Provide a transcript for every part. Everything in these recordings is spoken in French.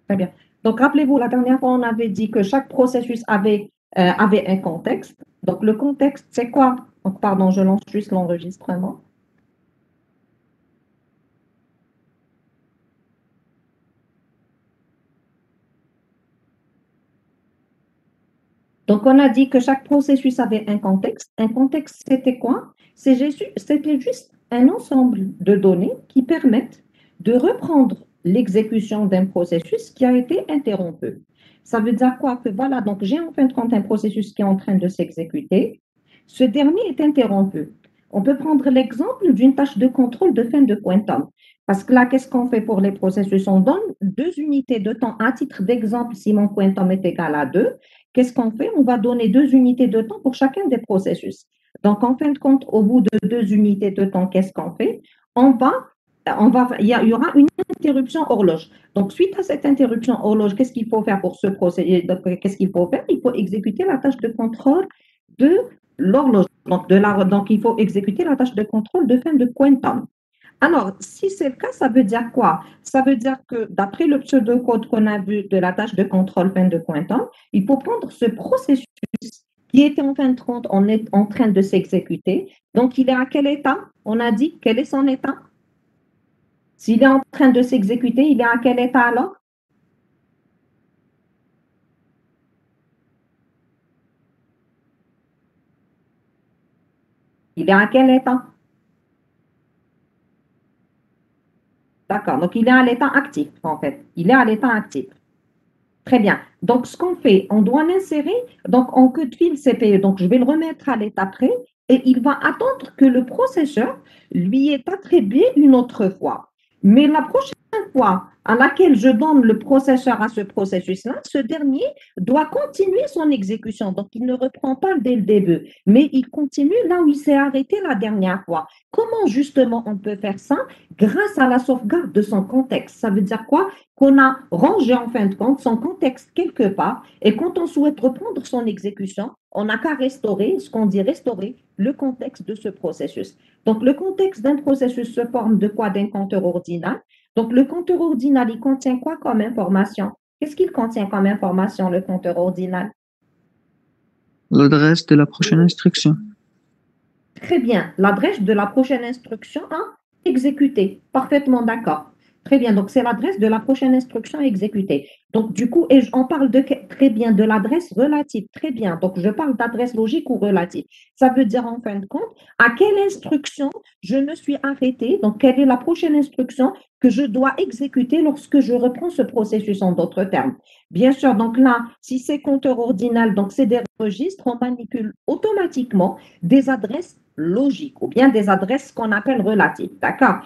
Très bien. Donc, rappelez-vous, la dernière fois, on avait dit que chaque processus avait un contexte. Donc, le contexte, c'est quoi? Donc, pardon, je lance juste l'enregistrement. Donc, on a dit que chaque processus avait un contexte. Un contexte, c'était quoi? C'était juste un ensemble de données qui permettent de reprendre l'exécution d'un processus qui a été interrompu. Ça veut dire quoi? Que voilà, donc j'ai en fin de compte un processus qui est en train de s'exécuter. Ce dernier est interrompu. On peut prendre l'exemple d'une tâche de contrôle de fin de quantum. Parce que là, qu'est-ce qu'on fait pour les processus? On donne 2 unités de temps à titre d'exemple si mon quantum est égal à 2. Qu'est-ce qu'on fait? On va donner 2 unités de temps pour chacun des processus. Donc, en fin de compte, au bout de 2 unités de temps, qu'est-ce qu'on fait? On va, il y aura une interruption horloge. Donc, suite à cette interruption horloge, qu'est-ce qu'il faut faire pour ce procédé? Qu'est-ce qu'il faut faire? Il faut exécuter la tâche de contrôle de l'horloge. Donc, il faut exécuter la tâche de contrôle de fin de quantum. Alors, si c'est le cas, ça veut dire quoi? Ça veut dire que d'après le pseudocode qu'on a vu de la tâche de contrôle fin de quantum, il faut prendre ce processus qui était en fin de compte, on est en train de s'exécuter. Donc, il est à quel état? On a dit quel est son état? S'il est en train de s'exécuter, il est à quel état alors? Il est à quel état? D'accord. Donc, il est à l'état actif, en fait. Il est à l'état actif. Très bien. Donc, ce qu'on fait, on doit l'insérer donc en queue de fil CPU. Donc, je vais le remettre à l'état près et il va attendre que le processeur lui ait attribué une autre fois. Mais la prochaine fois à laquelle je donne le processeur à ce processus-là, ce dernier doit continuer son exécution. Donc, il ne reprend pas dès le début, mais il continue là où il s'est arrêté la dernière fois. Comment justement on peut faire ça? Grâce à la sauvegarde de son contexte. Ça veut dire quoi? Qu'on a rangé en fin de compte son contexte quelque part et quand on souhaite reprendre son exécution, on n'a qu'à restaurer, ce qu'on dit restaurer, le contexte de ce processus. Donc, le contexte d'un processus se forme de quoi? D'un compteur ordinal. Donc, le compteur ordinal, il contient quoi comme information? Qu'est-ce qu'il contient comme information, le compteur ordinal? L'adresse de la prochaine instruction. Très bien. L'adresse de la prochaine instruction à exécuter. Parfaitement d'accord. Très bien. Donc, c'est l'adresse de la prochaine instruction à exécuter. Donc, du coup, et on parle de très bien de l'adresse relative. Très bien. Donc, je parle d'adresse logique ou relative. Ça veut dire, en fin de compte, à quelle instruction je me suis arrêtée. Donc, quelle est la prochaine instruction que je dois exécuter lorsque je reprends ce processus en d'autres termes. Bien sûr, donc là, si c'est compteur ordinal, donc c'est des registres, on manipule automatiquement des adresses logiques ou bien des adresses qu'on appelle relatives. D'accord?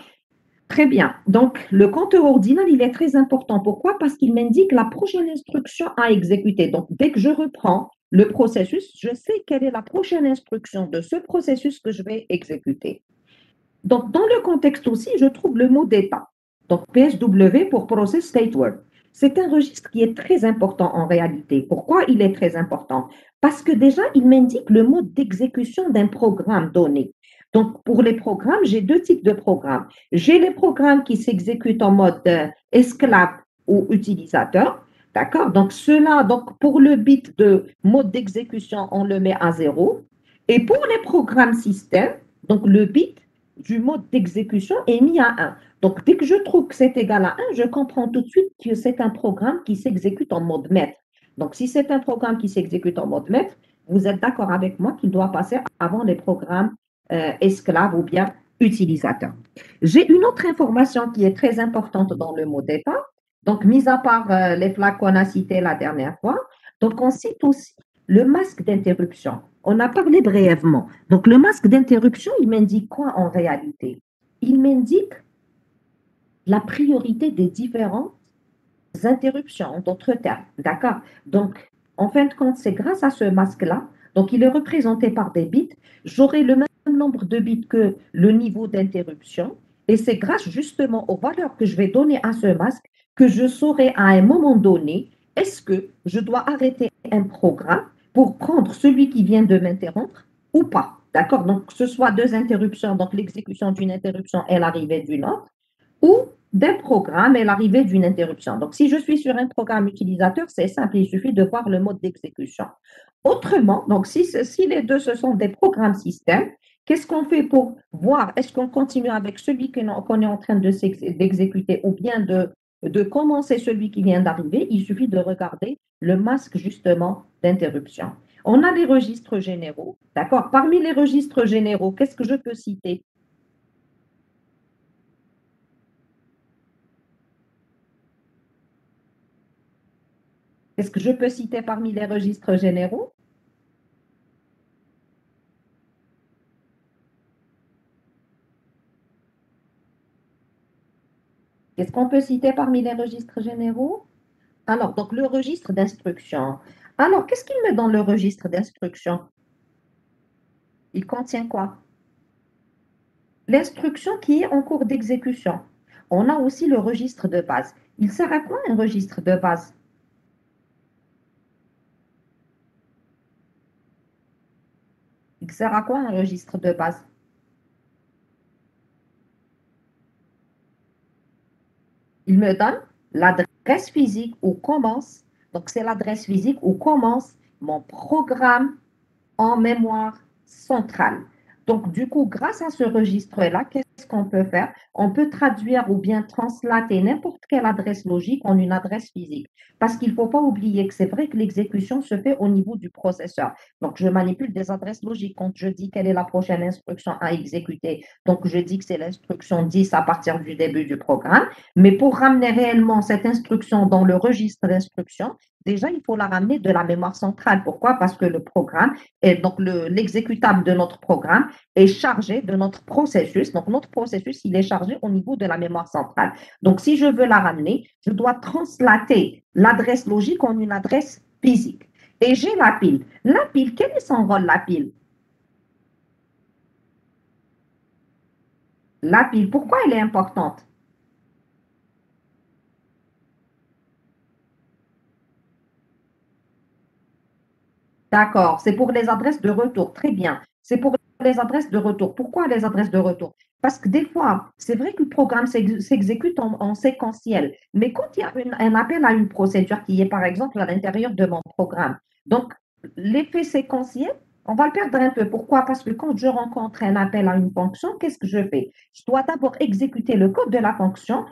Très bien. Donc, le compteur ordinal, il est très important. Pourquoi? Parce qu'il m'indique la prochaine instruction à exécuter. Donc, dès que je reprends le processus, je sais quelle est la prochaine instruction de ce processus que je vais exécuter. Donc, dans le contexte aussi, je trouve le mot d'état. Donc, PSW pour Process State Word. C'est un registre qui est très important en réalité. Pourquoi il est très important? Parce que déjà, il m'indique le mode d'exécution d'un programme donné. Donc, pour les programmes, j'ai 2 types de programmes. J'ai les programmes qui s'exécutent en mode esclave ou utilisateur. D'accord? Donc, cela, donc, pour le bit de mode d'exécution, on le met à 0. Et pour les programmes système, donc le bit du mode d'exécution est mis à 1. Donc, dès que je trouve que c'est égal à 1, je comprends tout de suite que c'est un programme qui s'exécute en mode maître. Donc, si c'est un programme qui s'exécute en mode maître, vous êtes d'accord avec moi qu'il doit passer avant les programmes esclaves ou bien utilisateurs. J'ai une autre information qui est très importante dans le mot d'état. Donc, mis à part les flags qu'on a cités la dernière fois, donc on cite aussi le masque d'interruption. On a parlé brièvement. Donc, le masque d'interruption, il m'indique quoi en réalité? Il m'indique la priorité des différentes interruptions, en d'autres termes. D'accord? Donc, en fin de compte, c'est grâce à ce masque-là, donc il est représenté par des bits, j'aurai le même nombre de bits que le niveau d'interruption, et c'est grâce justement aux valeurs que je vais donner à ce masque que je saurai à un moment donné, est-ce que je dois arrêter un programme pour prendre celui qui vient de m'interrompre ou pas? d'accord? Donc, que ce soit deux interruptions, donc l'exécution d'une interruption et l'arrivée d'une autre, ou des programmes et l'arrivée d'une interruption. Donc, si je suis sur un programme utilisateur, c'est simple, il suffit de voir le mode d'exécution. Autrement, donc si les deux, ce sont des programmes système, qu'est-ce qu'on fait pour voir, est-ce qu'on continue avec celui qu'on est en train d'exécuter ou bien de commencer celui qui vient d'arriver? Il suffit de regarder le masque justement d'interruption. On a les registres généraux, d'accord? Parmi les registres généraux, qu'est-ce que je peux citer? Qu'est-ce que je peux citer parmi les registres généraux? Qu'est-ce qu'on peut citer parmi les registres généraux? Alors, donc le registre d'instruction. Alors, qu'est-ce qu'il met dans le registre d'instruction? Il contient quoi? L'instruction qui est en cours d'exécution. On a aussi le registre de base. Il sert à quoi un registre de base? Il sert à quoi un registre de base? Il me donne l'adresse physique où commence, donc c'est l'adresse physique où commence mon programme en mémoire centrale. Donc, du coup, grâce à ce registre-là, qu'est-ce qu'on peut faire? On peut traduire ou bien translater n'importe quelle adresse logique en une adresse physique. Parce qu'il ne faut pas oublier que c'est vrai que l'exécution se fait au niveau du processeur. Donc, je manipule des adresses logiques quand je dis quelle est la prochaine instruction à exécuter. Donc, je dis que c'est l'instruction 10 à partir du début du programme. Mais pour ramener réellement cette instruction dans le registre d'instruction, déjà, il faut la ramener de la mémoire centrale. Pourquoi? Parce que le programme, et donc l'exécutable de notre programme est chargé de notre processus. Donc, notre processus, il est chargé au niveau de la mémoire centrale. Donc, si je veux la ramener, je dois translater l'adresse logique en une adresse physique. Et j'ai la pile. La pile, quel est son rôle, la pile? La pile, pourquoi elle est importante? D'accord, c'est pour les adresses de retour. Très bien. C'est pour les adresses de retour. Pourquoi les adresses de retour? Parce que des fois, c'est vrai que le programme s'exécute en séquentiel, mais quand il y a un appel à une procédure qui est, par exemple, à l'intérieur de mon programme, donc l'effet séquentiel, on va le perdre un peu. Pourquoi? Parce que quand je rencontre un appel à une fonction, qu'est-ce que je fais? Je dois d'abord exécuter le code de la fonction,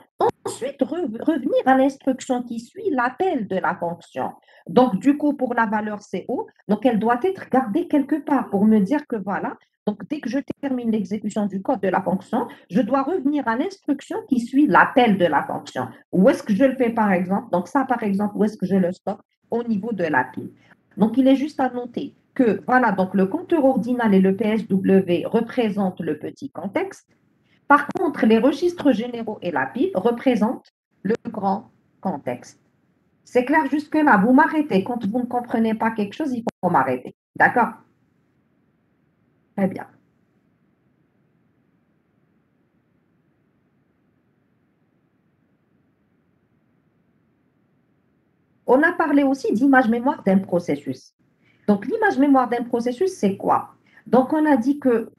ensuite revenir à l'instruction qui suit l'appel de la fonction. Donc, du coup, pour la valeur CO, donc elle doit être gardée quelque part pour me dire que voilà, donc dès que je termine l'exécution du code de la fonction, je dois revenir à l'instruction qui suit l'appel de la fonction. Où est-ce que je le fais par exemple? Donc ça, par exemple, où est-ce que je le stocke? Au niveau de la pile. Donc, il est juste à noter que, voilà, donc le compteur ordinal et le PSW représentent le petit contexte. Par contre, les registres généraux et la pile représentent le grand contexte. C'est clair jusque-là, vous m'arrêtez. Quand vous ne comprenez pas quelque chose, il faut m'arrêter. D'accord? Très bien. On a parlé aussi d'image mémoire d'un processus. Donc, l'image mémoire d'un processus, c'est quoi? Donc, on a dit que,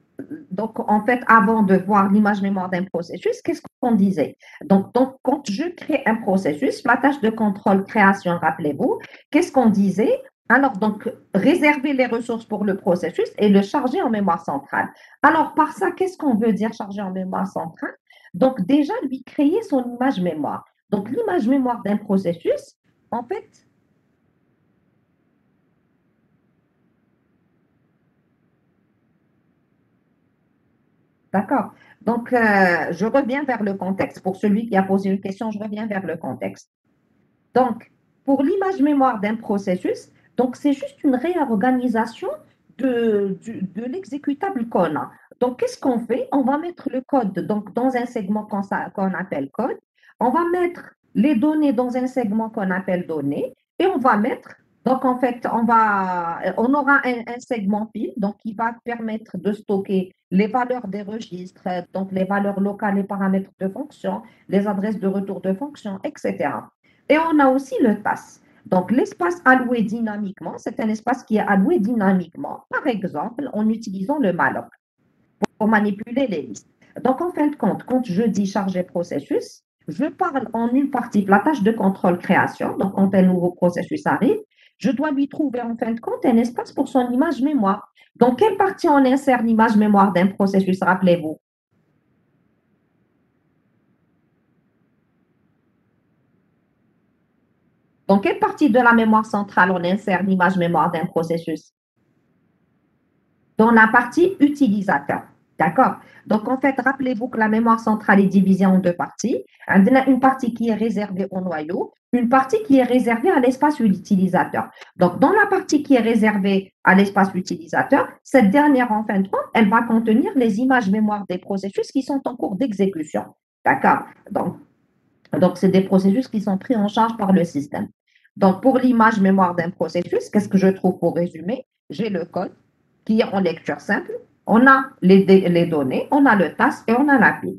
donc, en fait, avant de voir l'image mémoire d'un processus, qu'est-ce qu'on disait? Donc, quand je crée un processus, la tâche de contrôle création, rappelez-vous, qu'est-ce qu'on disait? Alors, donc, réserver les ressources pour le processus et le charger en mémoire centrale. Alors, par ça, qu'est-ce qu'on veut dire charger en mémoire centrale? Donc, déjà, lui créer son image mémoire. Donc, l'image mémoire d'un processus, en fait, d'accord. Donc, je reviens vers le contexte. Pour celui qui a posé une question, je reviens vers le contexte. Donc, pour l'image mémoire d'un processus, donc c'est juste une réorganisation de l'exécutable qu'on a. Donc, qu'est-ce qu'on fait? On va mettre le code donc, dans un segment qu'on appelle code. On va mettre les données dans un segment qu'on appelle données. Et on va mettre, donc en fait, on aura un segment pile, donc qui va permettre de stocker les valeurs des registres, donc les valeurs locales, les paramètres de fonction, les adresses de retour de fonction, etc. Et on a aussi le TAS. Donc, l'espace alloué dynamiquement, c'est un espace qui est alloué dynamiquement, par exemple, en utilisant le malloc pour manipuler les listes. Donc, en fin de compte, quand je dis chargé processus, je parle en une partie de la tâche de contrôle création. Donc, quand un nouveau processus arrive, je dois lui trouver en fin de compte un espace pour son image mémoire. Dans quelle partie on insère l'image mémoire d'un processus, rappelez-vous? Dans quelle partie de la mémoire centrale on insère l'image mémoire d'un processus? Dans la partie utilisateur. D'accord? Donc, en fait, rappelez-vous que la mémoire centrale est divisée en deux parties. Une partie qui est réservée au noyau, une partie qui est réservée à l'espace utilisateur. Donc, dans la partie qui est réservée à l'espace utilisateur, cette dernière, en fin de compte, elle va contenir les images mémoire des processus qui sont en cours d'exécution. D'accord? Donc, c'est des processus qui sont pris en charge par le système. Donc, pour l'image mémoire d'un processus, qu'est-ce que je trouve pour résumer? J'ai le code qui est en lecture simple, on a les données, on a le task et on a la pile.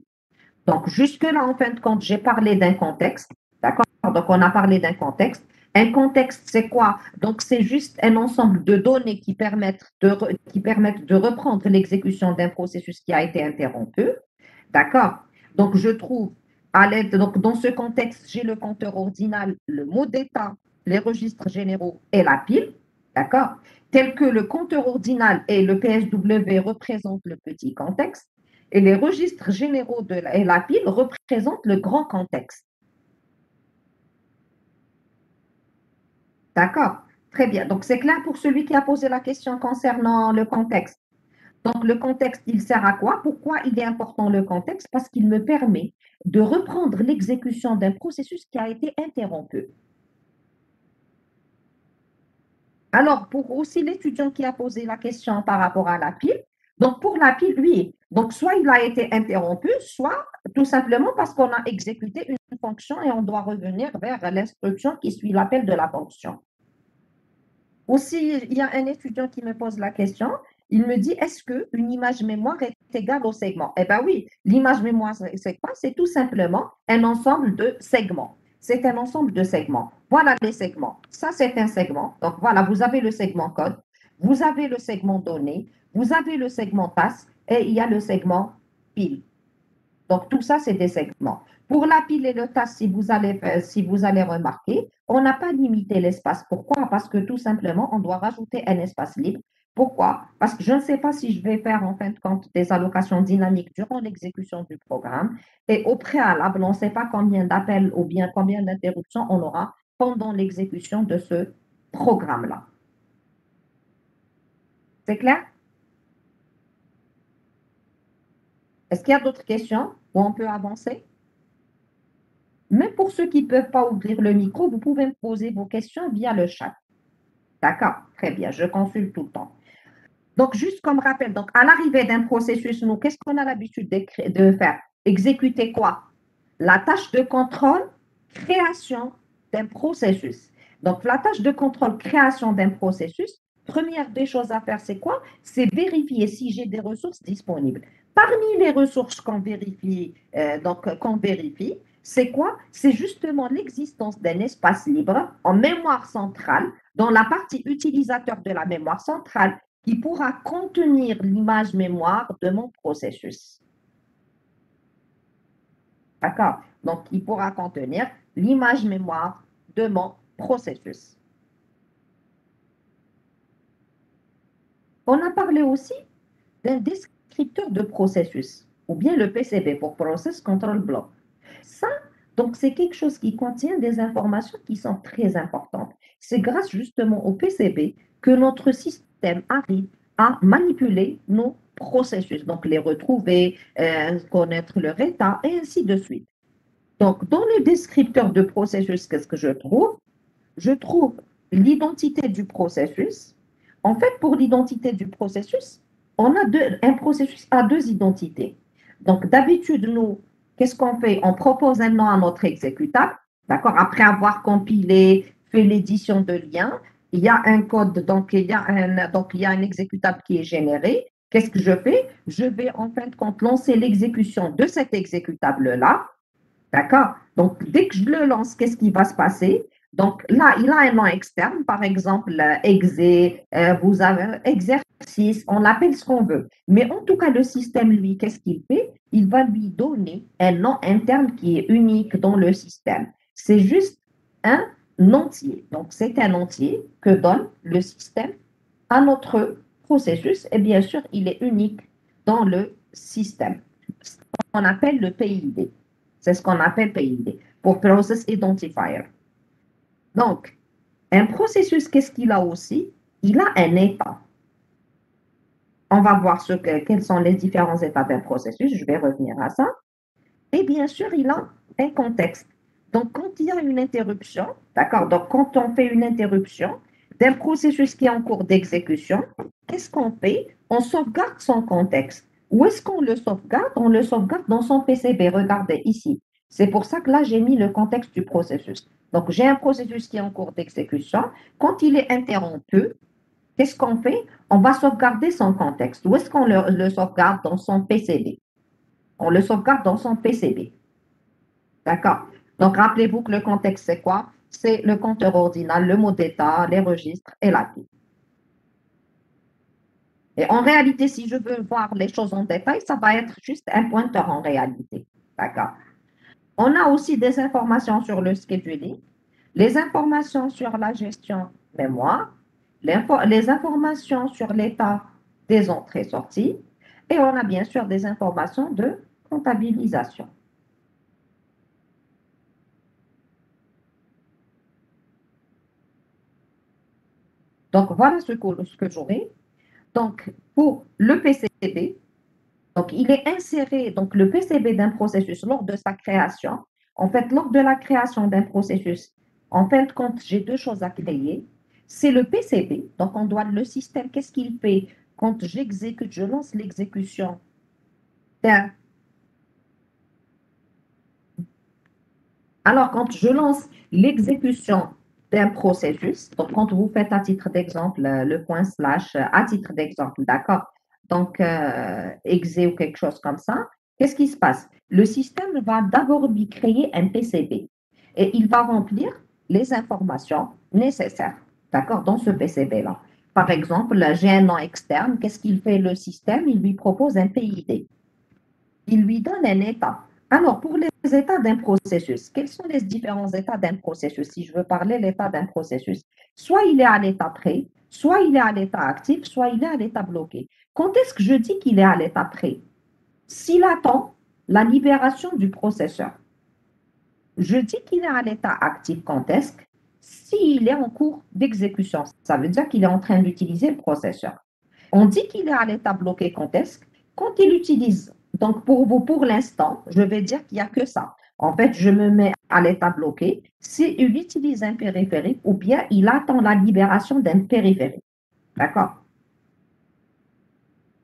Donc, jusque-là, en fin de compte, j'ai parlé d'un contexte, d'accord? Donc, on a parlé d'un contexte. Un contexte, c'est quoi? Donc, c'est juste un ensemble de données qui permettent de reprendre l'exécution d'un processus qui a été interrompu. D'accord? Donc, je trouve à l'aide, donc dans ce contexte, j'ai le compteur ordinal, le mot d'état, les registres généraux et la pile. D'accord? Tel que le compteur ordinal et le PSW représentent le petit contexte et les registres généraux et la pile représentent le grand contexte. D'accord? Très bien. Donc, c'est clair pour celui qui a posé la question concernant le contexte. Donc, le contexte, il sert à quoi? Pourquoi il est important le contexte? Parce qu'il me permet de reprendre l'exécution d'un processus qui a été interrompu. Alors, pour aussi l'étudiant qui a posé la question par rapport à la pile, donc pour la pile, oui, donc soit il a été interrompu, soit tout simplement parce qu'on a exécuté une fonction et on doit revenir vers l'instruction qui suit l'appel de la fonction. Aussi, il y a un étudiant qui me pose la question. Il me dit, est-ce qu'une image mémoire est égale au segment? Eh bien oui, l'image mémoire, c'est quoi? C'est tout simplement un ensemble de segments. C'est un ensemble de segments. Voilà les segments. Ça, c'est un segment. Donc voilà, vous avez le segment code, vous avez le segment données, vous avez le segment task et il y a le segment pile. Donc, tout ça, c'est des segments. Pour la pile et le tas, si vous allez remarquer, on n'a pas limité l'espace. Pourquoi? Parce que tout simplement, on doit rajouter un espace libre. Pourquoi? Parce que je ne sais pas si je vais faire en fin de compte des allocations dynamiques durant l'exécution du programme. Et au préalable, on ne sait pas combien d'appels ou bien combien d'interruptions on aura pendant l'exécution de ce programme-là. C'est clair? Est-ce qu'il y a d'autres questions où on peut avancer? Même pour ceux qui ne peuvent pas ouvrir le micro, vous pouvez me poser vos questions via le chat. D'accord, très bien, je consulte tout le temps. Donc, juste comme rappel, donc à l'arrivée d'un processus, nous, qu'est-ce qu'on a l'habitude de faire? Exécuter quoi? La tâche de contrôle, création d'un processus. Donc, la tâche de contrôle, création d'un processus, première des choses à faire, c'est quoi? C'est vérifier si j'ai des ressources disponibles. Parmi les ressources qu'on vérifie, c'est quoi? C'est justement l'existence d'un espace libre en mémoire centrale, dans la partie utilisateur de la mémoire centrale, qui pourra contenir l'image mémoire de mon processus. D'accord? Donc, il pourra contenir l'image mémoire de mon processus. On a parlé aussi d'un descripteur de processus, ou bien le PCB pour Process Control Block. Ça, donc, c'est quelque chose qui contient des informations qui sont très importantes. C'est grâce justement au PCB que notre système arrive à manipuler nos processus, donc les retrouver, connaître leur état, et ainsi de suite. Donc, dans le descripteur de processus, qu'est-ce que je trouve? Je trouve l'identité du processus. En fait, pour l'identité du processus, un processus a deux identités. Donc, d'habitude, nous, qu'est-ce qu'on fait? On propose un nom à notre exécutable, d'accord? Après avoir compilé, fait l'édition de liens, il y a un code, donc il y a un exécutable qui est généré. Qu'est-ce que je fais? Je vais en fin de compte lancer l'exécution de cet exécutable-là. D'accord? Donc, dès que je le lance, qu'est-ce qui va se passer? Donc là, il a un nom externe, par exemple, exé, vous avez exercice, on l'appelle ce qu'on veut. Mais en tout cas, le système, lui, qu'est-ce qu'il fait? Il va lui donner un nom interne qui est unique dans le système. C'est juste un entier. Donc, c'est un entier que donne le système à notre processus. Et bien sûr, il est unique dans le système. Ce qu'on appelle le PID. C'est ce qu'on appelle PID, pour Process Identifier. Donc, un processus, qu'est-ce qu'il a aussi? Il a un état. On va voir quels sont les différents états d'un processus. Je vais revenir à ça. Et bien sûr, il a un contexte. Donc, quand il y a une interruption, d'accord? Donc, quand on fait une interruption d'un processus qui est en cours d'exécution, qu'est-ce qu'on fait? On sauvegarde son contexte. Où est-ce qu'on le sauvegarde? On le sauvegarde dans son PCB. Regardez ici. C'est pour ça que là, j'ai mis le contexte du processus. Donc, j'ai un processus qui est en cours d'exécution. Quand il est interrompu, qu'est-ce qu'on fait? On va sauvegarder son contexte. Où est-ce qu'on le sauvegarde? Dans son PCB. On le sauvegarde dans son PCB. D'accord? Donc, rappelez-vous que le contexte, c'est quoi? C'est le compteur ordinal, le mot d'état, les registres et la clé. Et en réalité, si je veux voir les choses en détail, ça va être juste un pointeur en réalité. D'accord? On a aussi des informations sur le scheduling, les informations sur la gestion mémoire, les informations sur l'état des entrées-sorties, et on a bien sûr des informations de comptabilisation. Donc, voilà ce que j'aurai. Donc, pour le PCB, donc il est inséré, donc le PCB d'un processus lors de sa création. En fait, lors de la création d'un processus, en fin de compte, j'ai deux choses à créer. C'est le PCB, donc on doit le système, qu'est-ce qu'il fait quand j'exécute, je lance l'exécution d'un. Alors, quand je lance l'exécution d'un processus, donc quand vous faites à titre d'exemple le point slash à titre d'exemple, d'accord? Donc, exe ou quelque chose comme ça, qu'est-ce qui se passe? Le système va d'abord lui créer un PCB et il va remplir les informations nécessaires, d'accord, dans ce PCB-là. Par exemple, j'ai un nom externe, qu'est-ce qu'il fait le système? Il lui propose un PID, il lui donne un état. Alors, pour les états d'un processus, quels sont les différents états d'un processus? Si je veux parler l'état d'un processus, soit il est à l'état prêt, soit il est à l'état actif, soit il est à l'état bloqué. Quand est-ce que je dis qu'il est à l'état prêt? S'il attend la libération du processeur. Je dis qu'il est à l'état actif quand est-ce? S'il est en cours d'exécution, ça veut dire qu'il est en train d'utiliser le processeur. On dit qu'il est à l'état bloqué quand est-ce? Quand il utilise. Donc, pour vous, pour l'instant, je vais dire qu'il n'y a que ça. En fait, je me mets à l'état bloqué s'il utilise un périphérique ou bien il attend la libération d'un périphérique. D'accord?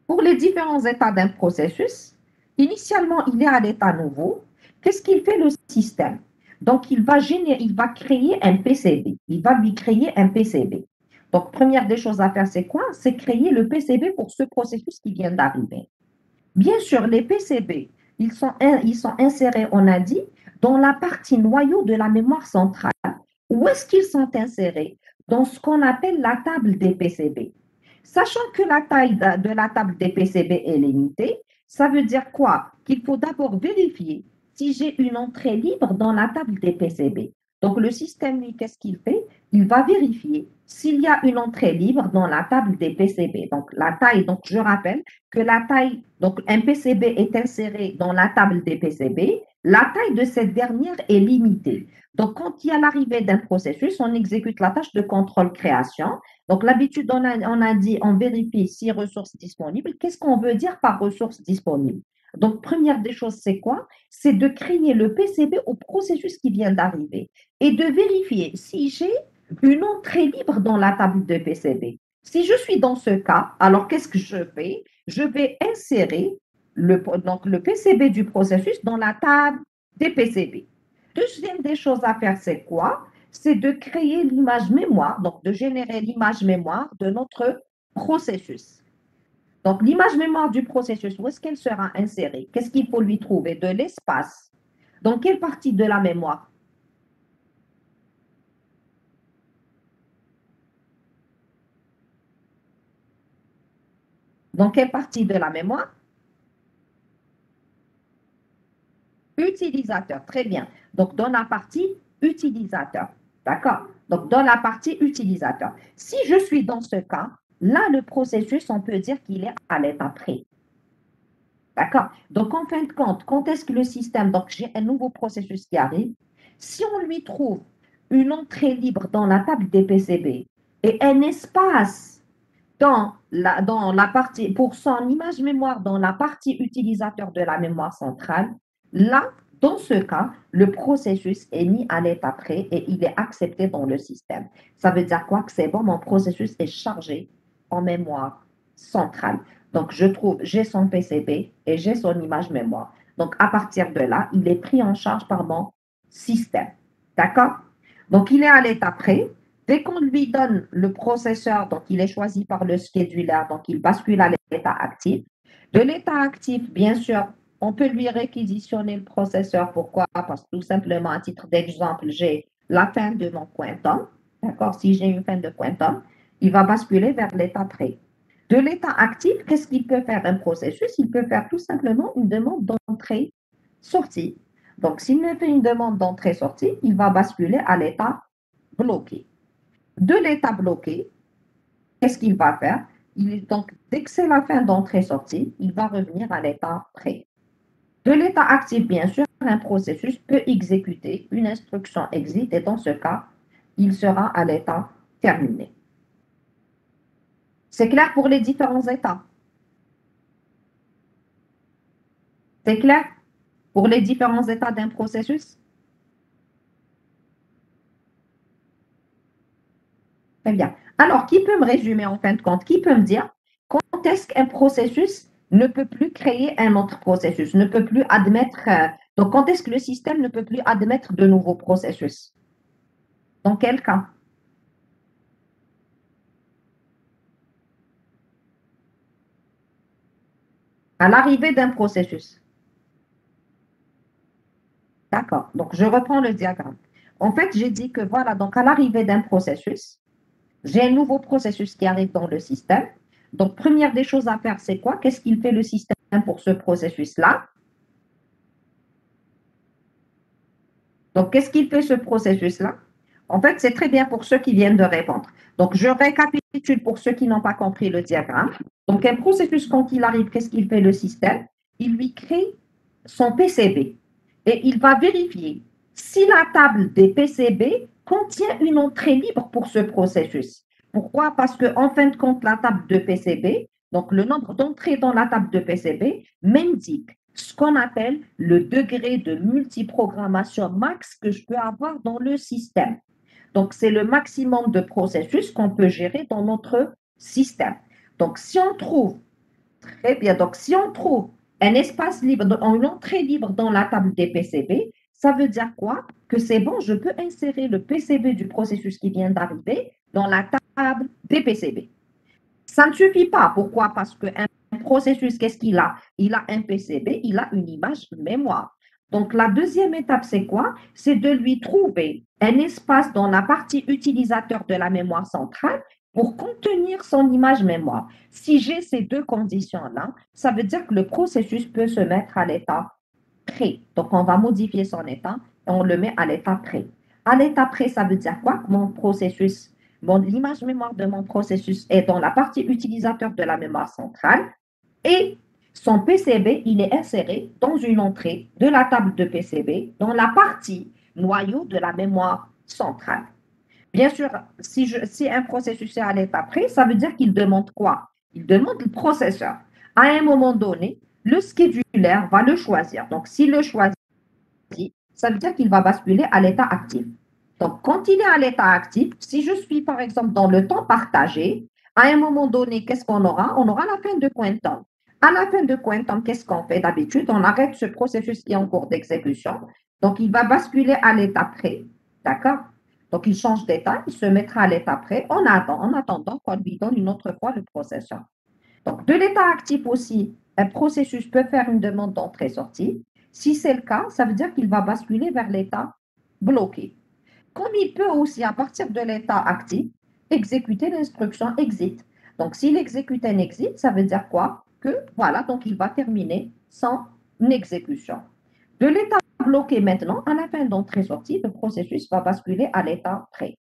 Pour les différents états d'un processus, initialement, il est à l'état nouveau. Qu'est-ce qu'il fait le système? Donc, il va créer un PCB. Il va lui créer un PCB. Donc, première des choses à faire, c'est quoi? C'est créer le PCB pour ce processus qui vient d'arriver. Bien sûr, les PCB, ils sont insérés, on a dit, dans la partie noyau de la mémoire centrale. Où est-ce qu'ils sont insérés? Dans ce qu'on appelle la table des PCB. Sachant que la taille de la table des PCB est limitée, ça veut dire quoi? Qu'il faut d'abord vérifier si j'ai une entrée libre dans la table des PCB. Donc, le système, lui, qu'est-ce qu'il fait? Il va vérifier s'il y a une entrée libre dans la table des PCB. Donc, la taille, donc je rappelle que la taille, donc un PCB est inséré dans la table des PCB, la taille de cette dernière est limitée. Donc, quand il y a l'arrivée d'un processus, on exécute la tâche de contrôle-création. Donc, l'habitude, on a dit, on vérifie si ressources disponibles. Qu'est-ce qu'on veut dire par ressources disponibles? Donc, première des choses, c'est quoi? C'est de créer le PCB au processus qui vient d'arriver et de vérifier si j'ai une entrée libre dans la table de PCB. Si je suis dans ce cas, alors qu'est-ce que je fais? Je vais insérer donc le PCB du processus dans la table des PCB. Deuxième des choses à faire, c'est quoi? C'est de créer l'image mémoire, donc de générer l'image mémoire de notre processus. Donc, l'image mémoire du processus, où est-ce qu'elle sera insérée? Qu'est-ce qu'il faut lui trouver? De l'espace. Dans quelle partie de la mémoire? Dans quelle partie de la mémoire? Utilisateur, très bien. Donc, dans la partie utilisateur. D'accord? Donc, dans la partie utilisateur. Si je suis dans ce cas, là, le processus, on peut dire qu'il est à l'état prêt. D'accord? Donc, en fin de compte, quand est-ce que le système, donc j'ai un nouveau processus qui arrive, si on lui trouve une entrée libre dans la table des PCB et un espace dans la partie, pour son image mémoire dans la partie utilisateur de la mémoire centrale, là, dans ce cas, le processus est mis à l'état prêt et il est accepté dans le système. Ça veut dire quoi? Que c'est bon, mon processus est chargé en mémoire centrale. Donc, je trouve, j'ai son PCB et j'ai son image mémoire. Donc, à partir de là, il est pris en charge par mon système. D'accord? Donc, il est à l'état prêt. Dès qu'on lui donne le processeur, donc il est choisi par le scheduler, donc il bascule à l'état actif. De l'état actif, bien sûr, on peut lui réquisitionner le processeur. Pourquoi? Parce que tout simplement, à titre d'exemple, j'ai la fin de mon quantum. D'accord? Si j'ai une fin de quantum, il va basculer vers l'état prêt. De l'état actif, qu'est-ce qu'il peut faire un processus? Il peut faire tout simplement une demande d'entrée-sortie. Donc, s'il me fait une demande d'entrée-sortie, il va basculer à l'état bloqué. De l'état bloqué, qu'est-ce qu'il va faire? Donc, dès que c'est la fin d'entrée-sortie, il va revenir à l'état prêt. De l'état actif, bien sûr, un processus peut exécuter une instruction exit et dans ce cas, il sera à l'état terminé. C'est clair pour les différents états? C'est clair pour les différents états d'un processus? Très bien. Alors, qui peut me résumer en fin de compte? Qui peut me dire quand est-ce qu'un processus ne peut plus créer un autre processus, ne peut plus admettre... donc, quand est-ce que le système ne peut plus admettre de nouveaux processus? Dans quel cas? À l'arrivée d'un processus. D'accord. Donc, je reprends le diagramme. En fait, j'ai dit que voilà, donc à l'arrivée d'un processus, j'ai un nouveau processus qui arrive dans le système. Donc, première des choses à faire, c'est quoi? Qu'est-ce qu'il fait le système pour ce processus-là? Donc, qu'est-ce qu'il fait ce processus-là? En fait, c'est très bien pour ceux qui viennent de répondre. Donc, je récapitule pour ceux qui n'ont pas compris le diagramme. Donc, un processus, quand il arrive, qu'est-ce qu'il fait le système? Il lui crée son PCB et il va vérifier si la table des PCB contient une entrée libre pour ce processus. Pourquoi? Parce qu'en fin de compte, la table de PCB, donc le nombre d'entrées dans la table de PCB, m'indique ce qu'on appelle le degré de multiprogrammation max que je peux avoir dans le système. Donc, c'est le maximum de processus qu'on peut gérer dans notre système. Donc, si on trouve, très bien, donc si on trouve un espace libre, une entrée libre dans la table des PCB, ça veut dire quoi? Que c'est bon, je peux insérer le PCB du processus qui vient d'arriver dans la table des PCB. Ça ne suffit pas. Pourquoi? Parce qu'un processus, qu'est-ce qu'il a? Il a un PCB, il a une image mémoire. Donc, la deuxième étape, c'est quoi? C'est de lui trouver un espace dans la partie utilisateur de la mémoire centrale pour contenir son image mémoire. Si j'ai ces deux conditions-là, ça veut dire que le processus peut se mettre à l'état prêt. Donc, on va modifier son état et on le met à l'état prêt. À l'état prêt, ça veut dire quoi? Mon processus, l'image mémoire de mon processus est dans la partie utilisateur de la mémoire centrale et son PCB, il est inséré dans une entrée de la table de PCB dans la partie noyau de la mémoire centrale. Bien sûr, si un processus est à l'état prêt, ça veut dire qu'il demande quoi? Il demande le processeur. À un moment donné, le scheduler va le choisir. Donc, s'il le choisit, ça veut dire qu'il va basculer à l'état actif. Donc, quand il est à l'état actif, si je suis par exemple dans le temps partagé, à un moment donné, qu'est-ce qu'on aura? On aura la fin de quantum. À la fin de quantum, qu'est-ce qu'on fait d'habitude? On arrête ce processus qui est en cours d'exécution. Donc, il va basculer à l'état prêt. D'accord? Donc, il change d'état, il se mettra à l'état prêt en attendant qu'on lui donne une autre fois le processeur. Donc, de l'état actif aussi, un processus peut faire une demande d'entrée-sortie. Si c'est le cas, ça veut dire qu'il va basculer vers l'état bloqué. Comme il peut aussi, à partir de l'état actif, exécuter l'instruction exit. Donc, s'il exécute un exit, ça veut dire quoi? Que, voilà, donc il va terminer son exécution. De l'état bloqué maintenant, à la fin d'entrée-sortie, le processus va basculer à l'état prêt.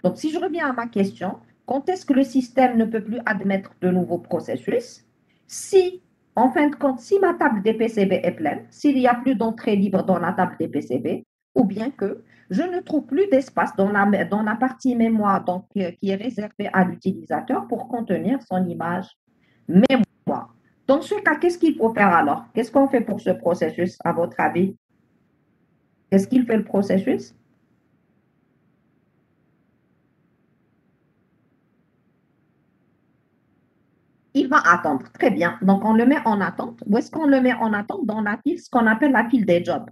Donc, si je reviens à ma question, quand est-ce que le système ne peut plus admettre de nouveaux processus? Si, en fin de compte, si ma table des PCB est pleine, s'il n'y a plus d'entrée libre dans la table des PCB, ou bien que je ne trouve plus d'espace dans la partie mémoire donc, qui est réservée à l'utilisateur pour contenir son image mémoire. Dans ce cas, qu'est-ce qu'il faut faire alors? Qu'est-ce qu'on fait pour ce processus, à votre avis? Qu'est-ce qu'il fait le processus? Il va attendre. Très bien. Donc, on le met en attente. Où est-ce qu'on le met en attente? Dans la file, ce qu'on appelle la file des jobs.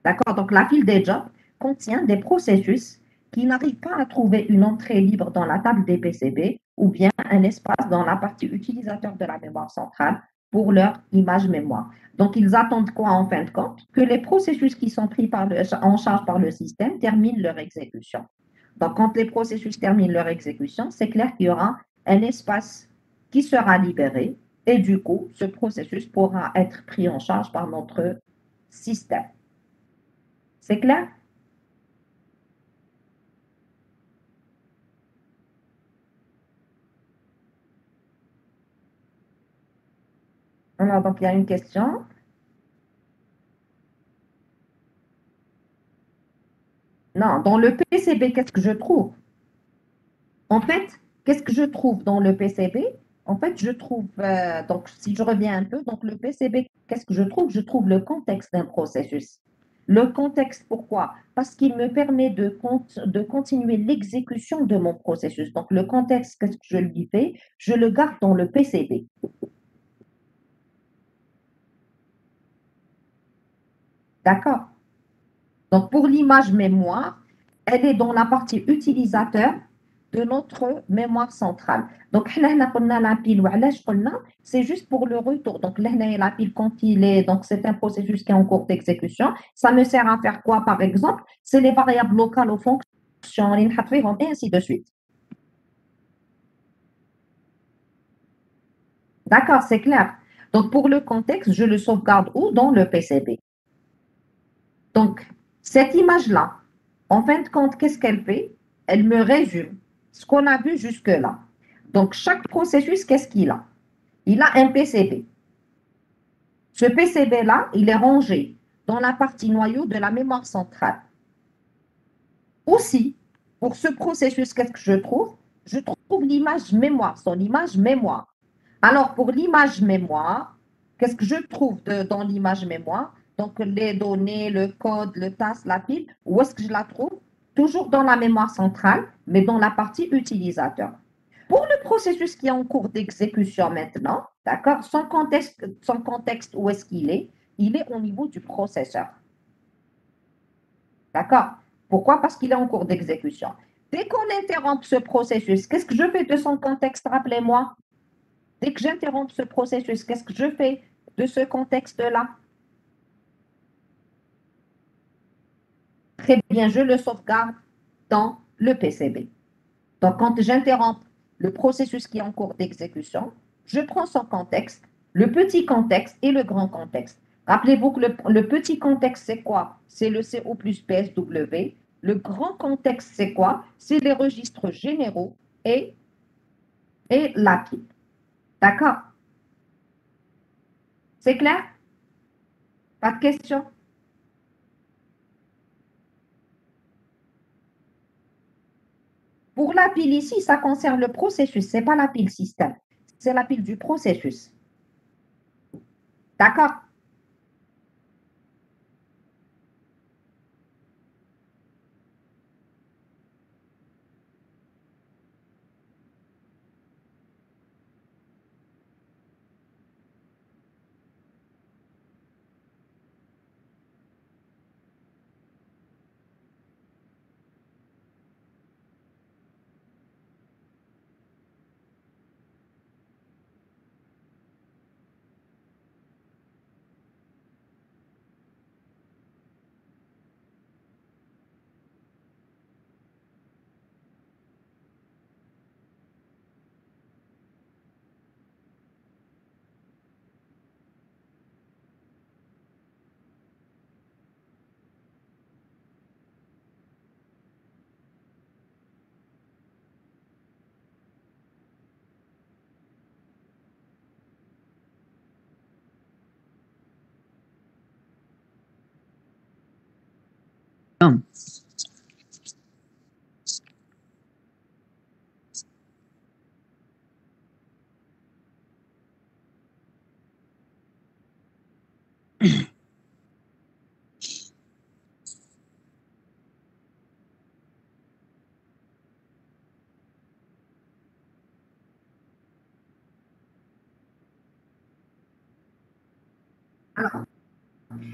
D'accord? Donc, la file des jobs contient des processus qui n'arrivent pas à trouver une entrée libre dans la table des PCB ou bien un espace dans la partie utilisateur de la mémoire centrale pour leur image mémoire. Donc, ils attendent quoi en fin de compte? Que les processus qui sont pris en charge par le système terminent leur exécution. Donc, quand les processus terminent leur exécution, c'est clair qu'il y aura un espace qui sera libéré et du coup, ce processus pourra être pris en charge par notre système. C'est clair? Alors, donc, il y a une question. Non, dans le PCB, qu'est-ce que je trouve? En fait, qu'est-ce que je trouve dans le PCB? En fait, je trouve, donc si je reviens un peu, donc le PCB, qu'est-ce que je trouve? Je trouve le contexte d'un processus. Le contexte, pourquoi? Parce qu'il me permet de continuer l'exécution de mon processus. Donc, le contexte, qu'est-ce que je lui fais? Je le garde dans le PCB. D'accord? Donc, pour l'image mémoire, elle est dans la partie utilisateur de notre mémoire centrale. Donc, la pile, c'est juste pour le retour. Donc, la pile, quand il est, donc c'est un processus qui est en cours d'exécution. Ça me sert à faire quoi, par exemple? C'est les variables locales aux fonctions, et ainsi de suite. D'accord, c'est clair. Donc, pour le contexte, je le sauvegarde où? Dans le PCB. Donc, cette image-là, en fin de compte, qu'est-ce qu'elle fait? Elle me résume ce qu'on a vu jusque-là. Donc, chaque processus, qu'est-ce qu'il a? Il a un PCB. Ce PCB-là, il est rangé dans la partie noyau de la mémoire centrale. Aussi, pour ce processus, qu'est-ce que je trouve? Je trouve l'image mémoire, son image mémoire. Alors, pour l'image mémoire, qu'est-ce que je trouve dans l'image mémoire? Donc, les données, le code, le TAS, la pile, où est-ce que je la trouve? Toujours dans la mémoire centrale, mais dans la partie utilisateur. Pour le processus qui est en cours d'exécution maintenant, d'accord, son contexte, où est-ce qu'il est? Il est au niveau du processeur. D'accord? Pourquoi? Parce qu'il est en cours d'exécution. Dès qu'on interrompt ce processus, qu'est-ce que je fais de son contexte? Rappelez-moi. Dès que j'interromps ce processus, qu'est-ce que je fais de ce contexte-là? Très bien, je le sauvegarde dans le PCB. Donc, quand j'interromps le processus qui est en cours d'exécution, je prends son contexte, le petit contexte et le grand contexte. Rappelez-vous que le petit contexte, c'est quoi? C'est le CO plus PSW. Le grand contexte, c'est quoi? C'est les registres généraux et, et l'API. D'accord? C'est clair? Pas de questions? Pour la pile ici, ça concerne le processus, ce n'est pas la pile système, c'est la pile du processus. D'accord?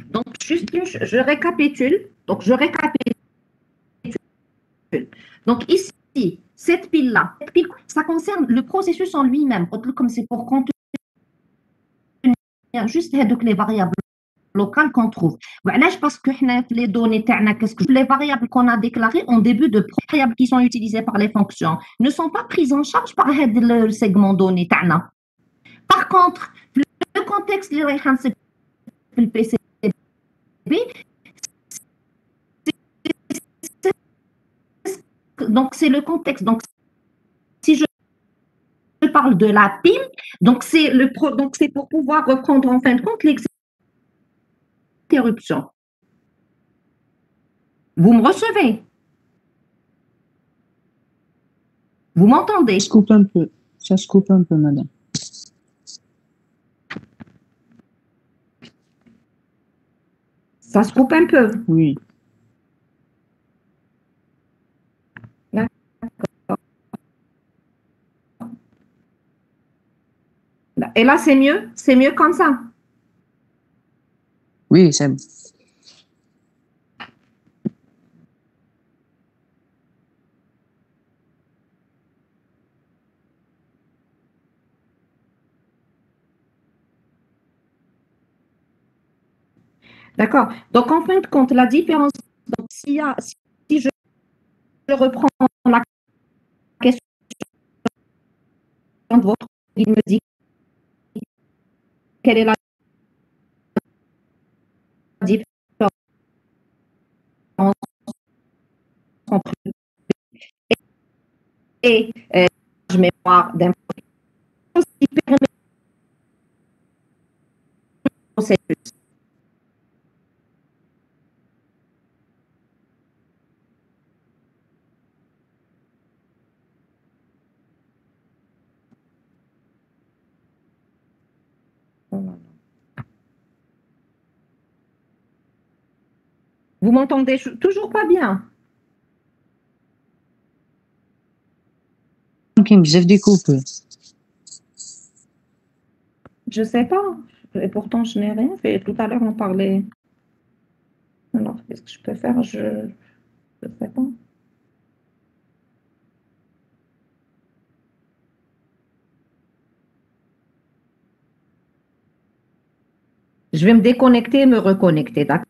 Donc, juste je récapitule. Donc, je récapitule. Donc, ici, cette pile-là, ça concerne le processus en lui-même. Comme c'est pour contenir juste les variables locales qu'on trouve. Parce que les données, les variables qu'on a déclarées en début de variables qui sont utilisées par les fonctions ne sont pas prises en charge par le segment donné. Par contre, le contexte, le PCB, donc c'est le contexte. Donc, si je parle de la pile, donc c'est pour pouvoir reprendre en fin de compte l'exinterruption. Vous me recevez? Vous m'entendez? Ça se coupe un peu. Ça se coupe un peu, madame. Ça se coupe un peu. Oui. Et là, c'est mieux? C'est mieux comme ça? Oui, c'est bon. D'accord. Donc, en fin de compte, la différence, donc, si je reprends la question de votre, il me dit quelle est la différence entre et mémoire d'un processus. Vous m'entendez toujours pas bien? بزاف découpé. Je sais pas. Et pourtant, je n'ai rien fait. Tout à l'heure, on parlait. Alors, qu'est-ce que je peux faire? Je ne sais pas. Je vais me déconnecter et me reconnecter, d'accord?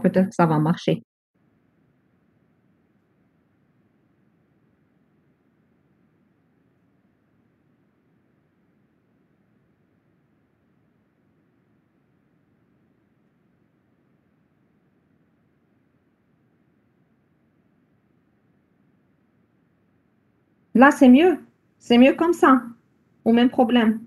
Peut-être que ça va marcher. Là, c'est mieux. C'est mieux comme ça. Au même problème.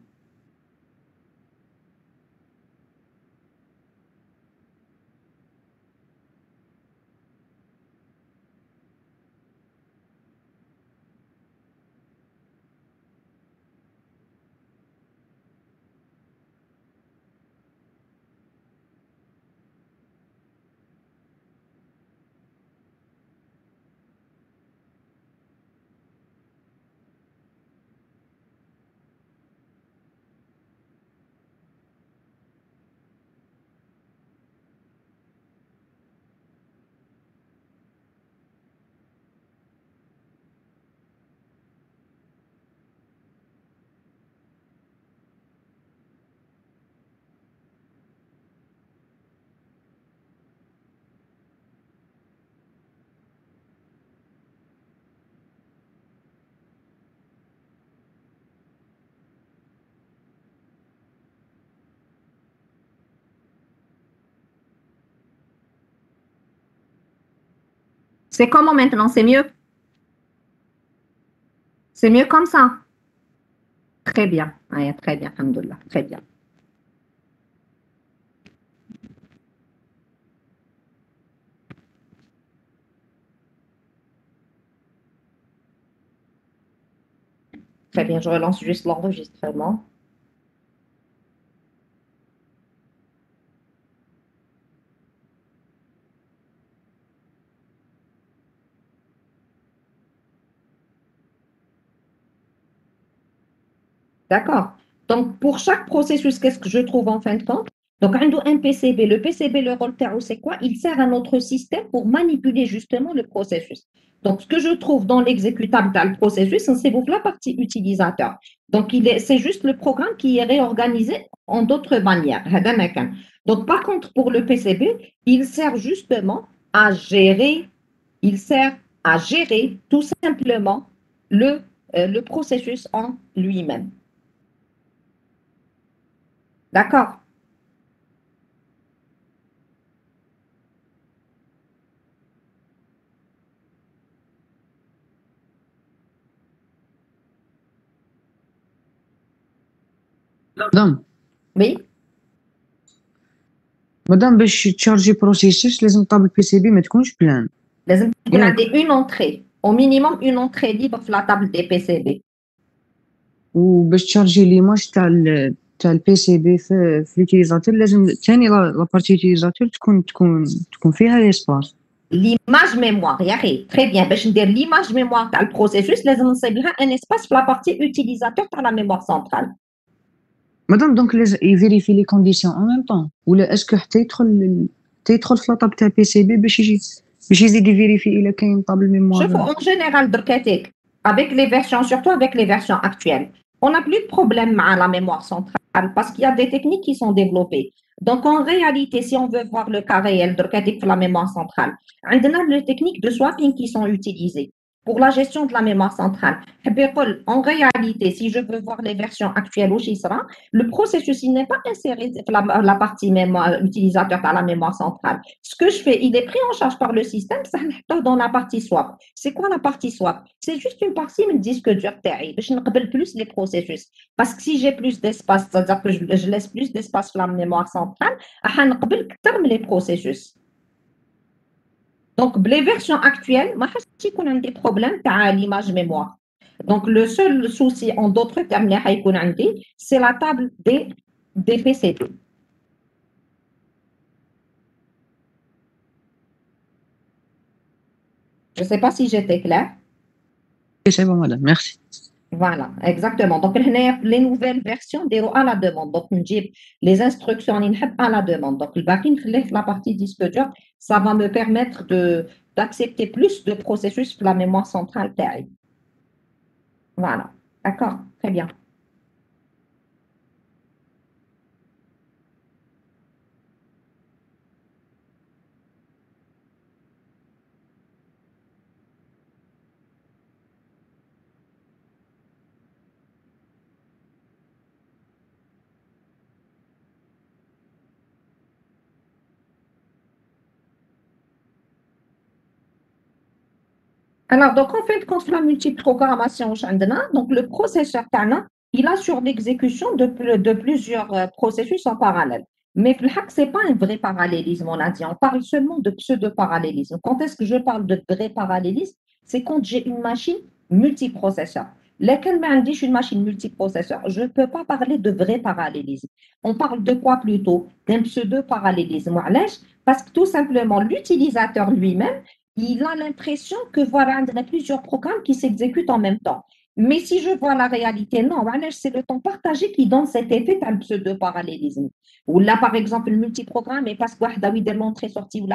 C'est comment maintenant? C'est mieux? C'est mieux comme ça? Très bien. Ouais, très bien, alhamdoulilah. Très bien. Très bien, je relance juste l'enregistrement. D'accord. Donc, pour chaque processus, qu'est-ce que je trouve en fin de compte? Donc, on a un PCB. Le PCB, le rôle تاعو, c'est quoi? Il sert à notre système pour manipuler justement le processus. Donc, ce que je trouve dans l'exécutable dans le processus, c'est la partie utilisateur. Donc, c'est juste le programme qui est réorganisé en d'autres manières. Donc, par contre, pour le PCB, il sert justement à gérer, il sert à gérer tout simplement le processus en lui-même. D'accord? مدام Oui? مدام باش تشارجي بروسيسوس لازم طاب البي سي بي ما تكونش بلان لازم تكون ياك عندي une entrée au minimum une entrée libre في la table des PCB. وباش تشارجي ليماج تاع البي سي بي في ليوتيليزاتور لازم ثاني لا بارتي يوتيليزاتور تكون فيها ليسباس. L'image mémoire, ياخي très bien. باش ندير l'image mémoire تاع البروسيسوس لازم نصيب لها un espace في la partie utilisateur تاع la mémoire centrale. مدام دونك لازم يفيريفي لي كونديسيون ان ميم طون ولا اسكو حتى يدخل في لاطاب تاع البي سي بي باش يزيد يفيريفي الا كاين طابل شوفوا ميموار. en général دركاتيك avec les versions surtout avec les versions actuelles on n'a plus de problème à la mémoire centrale parce qu'il y a des techniques qui sont développées. Donc en réalité si on veut voir le cas réel دركاتيك في la mémoire centrale عندنا les techniques de swapping qui sont utilisées pour la gestion de la mémoire centrale. En réalité, si je veux voir les versions actuelles, le processus il n'est pas inséré dans la partie mémoire, utilisateur dans la mémoire centrale. Ce que je fais, il est pris en charge par le système, ça dans la partie swap. C'est quoi la partie swap? C'est juste une partie du disque dur تاعي باش نقبل plus les processus. Parce que si j'ai plus d'espace, c'est-à-dire que je laisse plus d'espace dans la mémoire centrale, راح نقبل أكثر من les processus. Donc, les versions actuelles, on a des problèmes à l'image mémoire. Donc, le seul souci, en d'autres termes, c'est la table des PCB. Je ne sais pas si j'étais claire. سي بون مدام ميرسي. Voilà, exactement. Donc, les nouvelles versions des à la demande. Donc, les instructions à la demande. Donc, le backend, la partie disque dur, ça va me permettre d'accepter plus de processus que la mémoire centrale taille. Voilà, d'accord, très bien. Alors, donc, en fait, quand la multiprogrammation, donc le processeur Tana, il assure l'exécution de plusieurs processus en parallèle. Mais le hack, ce n'est pas un vrai parallélisme, on a dit. On parle seulement de pseudo-parallélisme. Quand est-ce que je parle de vrai parallélisme? C'est quand j'ai une machine multiprocesseur. Lesquelles m'indiquent une machine multiprocesseur, je ne peux pas parler de vrai parallélisme. On parle de quoi plutôt? D'un pseudo-parallélisme. Parce que tout simplement, l'utilisateur lui-même, il a l'impression que voilà, il y a plusieurs programmes qui s'exécutent en même temps. Mais si je vois la réalité, non, c'est le temps partagé qui donne cet effet de pseudo-parallélisme. Ou là, par exemple, le multiprogramme, et parce que l'entrée-sortie ou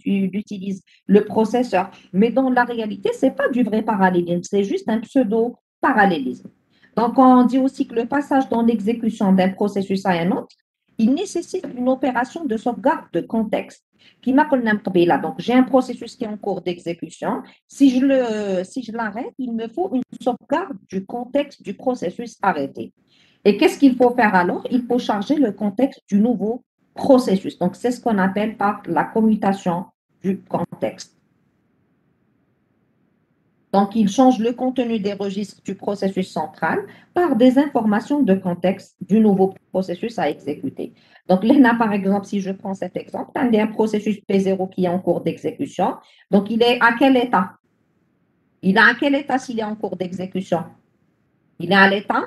il utilise le processeur. Mais dans la réalité, ce n'est pas du vrai parallélisme, c'est juste un pseudo-parallélisme. Donc, on dit aussi que le passage dans l'exécution d'un processus à un autre, il nécessite une opération de sauvegarde de contexte. Donc, j'ai un processus qui est en cours d'exécution. Si je l'arrête, il me faut une sauvegarde du contexte du processus arrêté. Et qu'est-ce qu'il faut faire alors? Il faut charger le contexte du nouveau processus. Donc, c'est ce qu'on appelle par la commutation du contexte. Donc, il change le contenu des registres du processus central par des informations de contexte du nouveau processus à exécuter. Donc, là, par exemple, si je prends cet exemple, il y a un processus P0 qui est en cours d'exécution. Donc, il est à quel état? Il est à quel état s'il est en cours d'exécution? Il est à l'état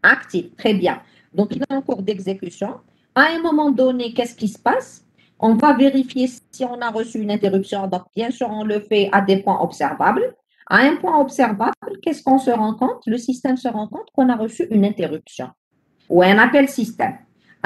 actif. Très bien. Donc, il est en cours d'exécution. À un moment donné, qu'est-ce qui se passe? On va vérifier si on a reçu une interruption. Donc, bien sûr, on le fait à des points observables. À un point observable, qu'est-ce qu'on se rend compte? Le système se rend compte qu'on a reçu une interruption ou un appel système.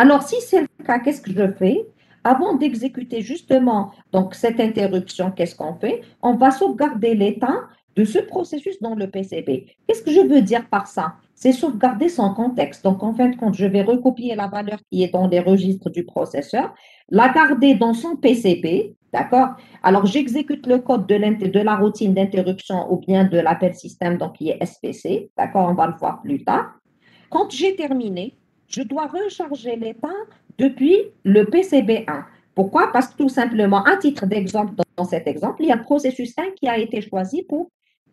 Alors, si c'est le cas, qu'est-ce que je fais? Avant d'exécuter justement donc, cette interruption, qu'est-ce qu'on fait? On va sauvegarder l'état de ce processus dans le PCB. Qu'est-ce que je veux dire par ça? C'est sauvegarder son contexte. Donc, en fin de compte, je vais recopier la valeur qui est dans les registres du processeur, la garder dans son PCB, d'accord? Alors, j'exécute le code de la routine d'interruption ou bien de l'appel système, donc qui est SPC, d'accord? On va le voir plus tard. Quand j'ai terminé, je dois recharger l'état depuis le PCB1. Pourquoi? Parce que tout simplement, à titre d'exemple, dans cet exemple, il y a le processus 1 qui a été choisi pour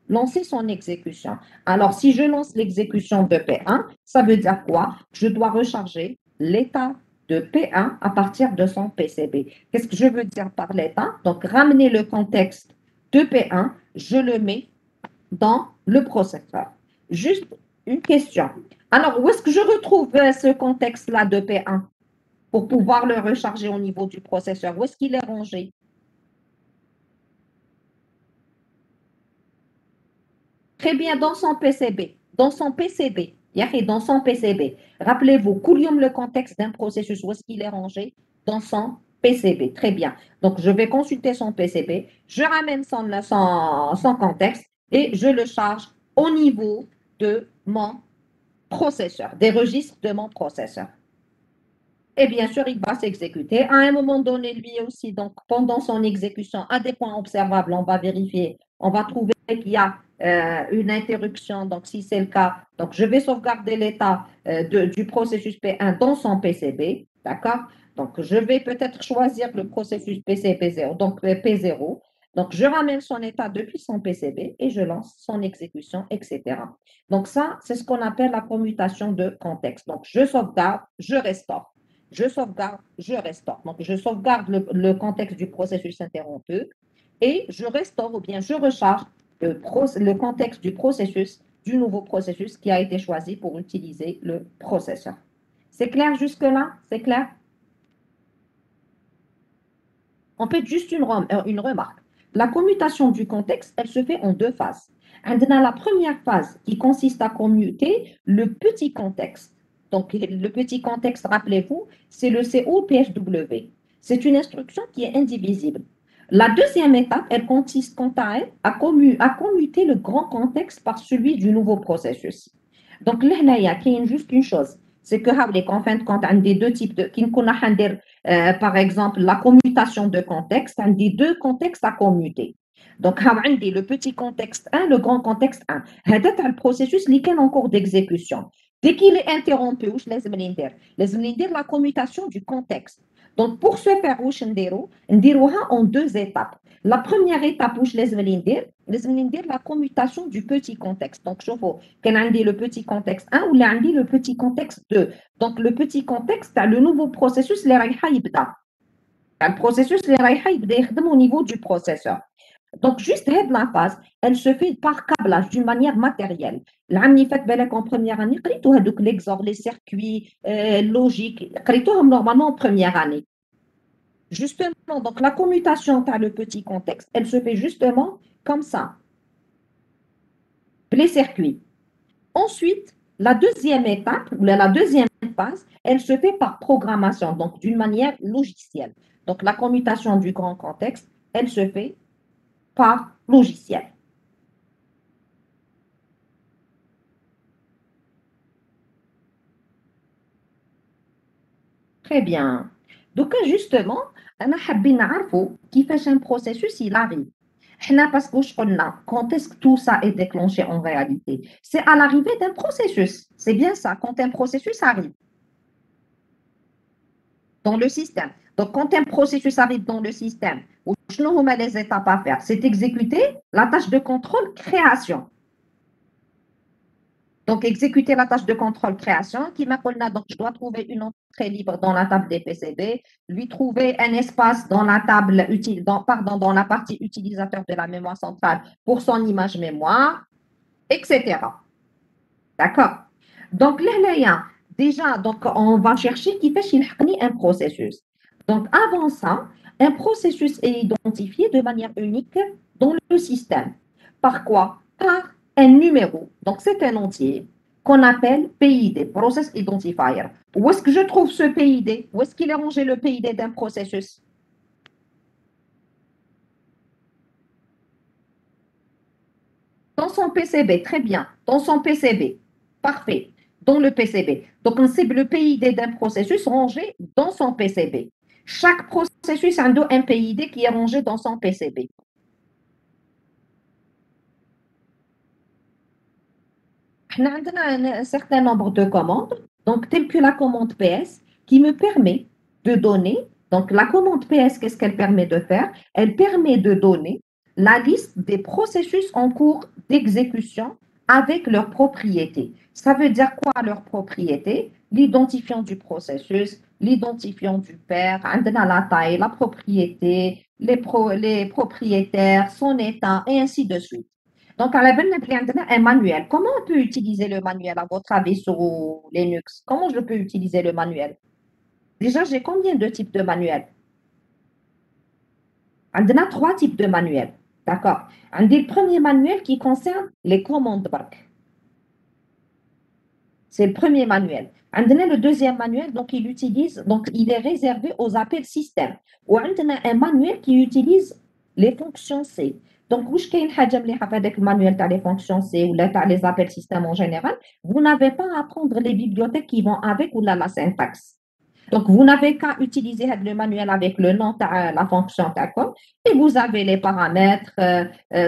lancer son exécution. Alors, si je lance l'exécution de P1, ça veut dire quoi? Je dois recharger l'état de P1 à partir de son PCB. Qu'est-ce que je veux dire par l'état? Donc, ramener le contexte de P1, je le mets dans le processeur. Juste une question. Alors, où est-ce que je retrouve ce contexte-là de P1 pour pouvoir le recharger au niveau du processeur? Où est-ce qu'il est rangé? Très bien, dans son PCB. Dans son PCB. Dans son PCB. Rappelez-vous, Coulium, le contexte d'un processus, où est-ce qu'il est rangé? Dans son PCB. Très bien. Donc, je vais consulter son PCB, je ramène son contexte et je le charge au niveau de mon processeur, des registres de mon processeur. Et bien sûr, il va s'exécuter. À un moment donné, lui aussi, donc pendant son exécution, à des points observables, on va vérifier, on va trouver qu'il y a une interruption. Donc, si c'est le cas, donc je vais sauvegarder l'état du processus P1 dans son PCB. D'accord? Donc, je vais peut-être choisir le processus PCB0, donc P0. Donc, je ramène son état depuis son PCB et je lance son exécution, etc. Donc, ça, c'est ce qu'on appelle la commutation de contexte. Donc, je sauvegarde, je restaure. Je sauvegarde, je restaure. Donc, je sauvegarde le contexte du processus interrompu et je restaure ou bien je recharge le contexte du processus, du nouveau processus qui a été choisi pour utiliser le processeur. C'est clair jusque-là? C'est clair? En fait, juste une remarque. La commutation du contexte, elle se fait en deux phases. On a la première phase qui consiste à commuter le petit contexte. Donc, le petit contexte, rappelez-vous, c'est le COPHW. C'est une instruction qui est indivisible. La deuxième étape, elle consiste quant à elle à commuter le grand contexte par celui du nouveau processus. Donc, là, il y a juste une chose, c'est que, en fin de compte, on a des deux types de, par exemple, la commutation de contexte, on dit deux contextes à commuter. Donc, on dit le petit contexte 1, le grand contexte 1. C'est le processus qui est en cours d'exécution. Dès qu'il est interrompu, les dire la commutation du contexte. Donc, pour ce faire, on dit en deux étapes. La première étape, dire la commutation du petit contexte. Donc, je vois qu'on dit le petit contexte 1 ou on dit le petit contexte 2. Donc, le petit contexte, le nouveau processus, le processus au niveau du processeur. Donc, juste la phase, elle se fait par câblage d'une manière matérielle. L'année fait en première année, les circuits logiques, normalement en première année. Justement, donc la commutation par le petit contexte, elle se fait justement comme ça. Les circuits. Ensuite, la deuxième étape, ou la deuxième phase, elle se fait par programmation, donc d'une manière logicielle. Donc, la commutation du grand contexte, elle se fait par logiciel. Très bien. Donc, justement, أنا حابين نعرفوا كيفاش un processus il arrive. Parce que quand est-ce que tout ça est déclenché en réalité? C'est à l'arrivée d'un processus. C'est bien ça, quand un processus arrive dans le système. Donc, quand un processus arrive dans le système, les étapes à faire, c'est exécuter la tâche de contrôle création. Donc, exécuter la tâche de contrôle création qui m'appelle donc je dois trouver une entrée libre dans la table des PCB, lui trouver un espace dans la table dans la partie utilisateur de la mémoire centrale pour son image mémoire, etc. D'accord? Donc, là, déjà, donc, on va chercher qui fait un processus. Donc, avant ça, un processus est identifié de manière unique dans le système. Par quoi? Par un numéro. Donc, c'est un entier qu'on appelle PID, Process Identifier. Où est-ce que je trouve ce PID? Où est-ce qu'il est rangé le PID d'un processus? Dans son PCB, très bien. Dans son PCB, parfait. Dans le PCB. Donc, on cible le PID d'un processus rangé dans son PCB. Chaque processus a un PID qui est rangé dans son PCB. On a un certain nombre de commandes, donc telles que la commande PS, qui me permet de donner, donc la commande PS, qu'est-ce qu'elle permet de faire? Elle permet de donner la liste des processus en cours d'exécution avec leurs propriétés. Ça veut dire quoi leurs propriétés? L'identifiant du processus, l'identifiant du père, la taille, la propriété, les propriétaires, son état, et ainsi de suite. Donc, à la base, on a un manuel. Comment on peut utiliser le manuel, à votre avis, sur Linux? Comment je peux utiliser le manuel? Déjà, j'ai combien de types de manuels? On a trois types de manuels. D'accord. On a le premier manuel qui concerne les commandes bark. C'est le premier manuel. On a le deuxième manuel, donc il est réservé aux appels système. Ou on a un manuel qui utilise les fonctions C. Donc, où avec le manuel les fonctions C ou les appels système en général, vous n'avez pas à apprendre les bibliothèques qui vont avec ou la syntaxe. Donc, vous n'avez qu'à utiliser le manuel avec le nom de la fonction d'accord, et vous avez les paramètres,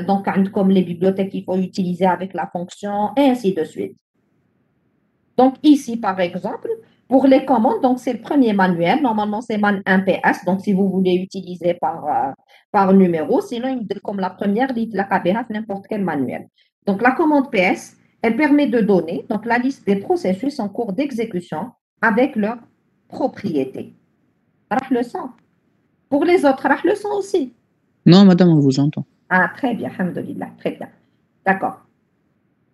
donc comme les bibliothèques qu'il faut utiliser avec la fonction, et ainsi de suite. Donc, ici, par exemple, pour les commandes, donc c'est le premier manuel. Normalement, c'est man 1PS. Donc, si vous voulez utiliser par numéro, sinon, il dit comme la première, la KBH, n'importe quel manuel. Donc, la commande PS, elle permet de donner donc, la liste des processus en cours d'exécution avec leurs propriétés. Rah le sang. Pour les autres, rah le sang aussi. Non, madame, on vous entend. Ah, très bien, alhamdoulilah, très bien. D'accord.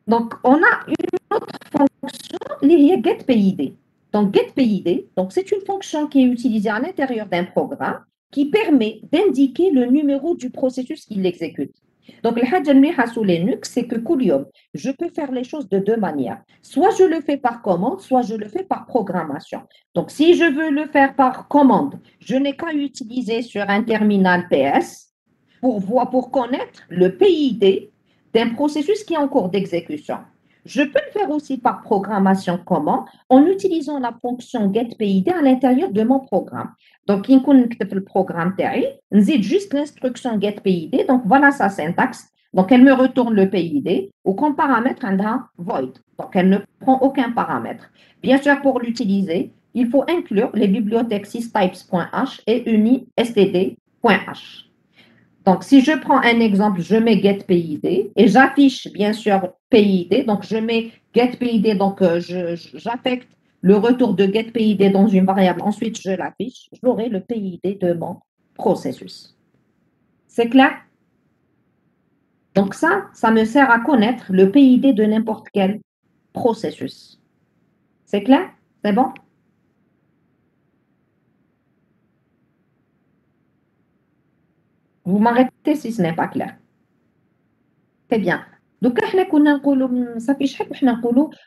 Donc, on a une autre fonction, liée getPID. Donc, getPID, donc c'est une fonction qui est utilisée à l'intérieur d'un programme qui permet d'indiquer le numéro du processus qui l'exécute. Donc, le hadj sous Linux, c'est que je peux faire les choses de deux manières. Soit je le fais par commande, soit je le fais par programmation. Donc, si je veux le faire par commande, je n'ai qu'à utiliser sur un terminal PS pour connaître le PID d'un processus qui est en cours d'exécution. Je peux le faire aussi par programmation comment? En utilisant la fonction getPID à l'intérieur de mon programme. Donc, il le programme nzid juste l'instruction getPID. Donc, voilà sa syntaxe. Donc, elle me retourne le PID ou comme paramètre, elle a void. Donc, elle ne prend aucun paramètre. Bien sûr, pour l'utiliser, il faut inclure les bibliothèques systypes.h et unistd.h. Donc, si je prends un exemple, je mets getPID et j'affiche bien sûr PID. Donc, je mets getPID, donc j'affecte le retour de getPID dans une variable. Ensuite, je l'affiche. J'aurai le PID de mon processus. C'est clair? Donc, ça me sert à connaître le PID de n'importe quel processus. C'est clair? C'est bon? Vous m'arrêtez si ce n'est pas clair. Très bien. Donc, ça fait chaque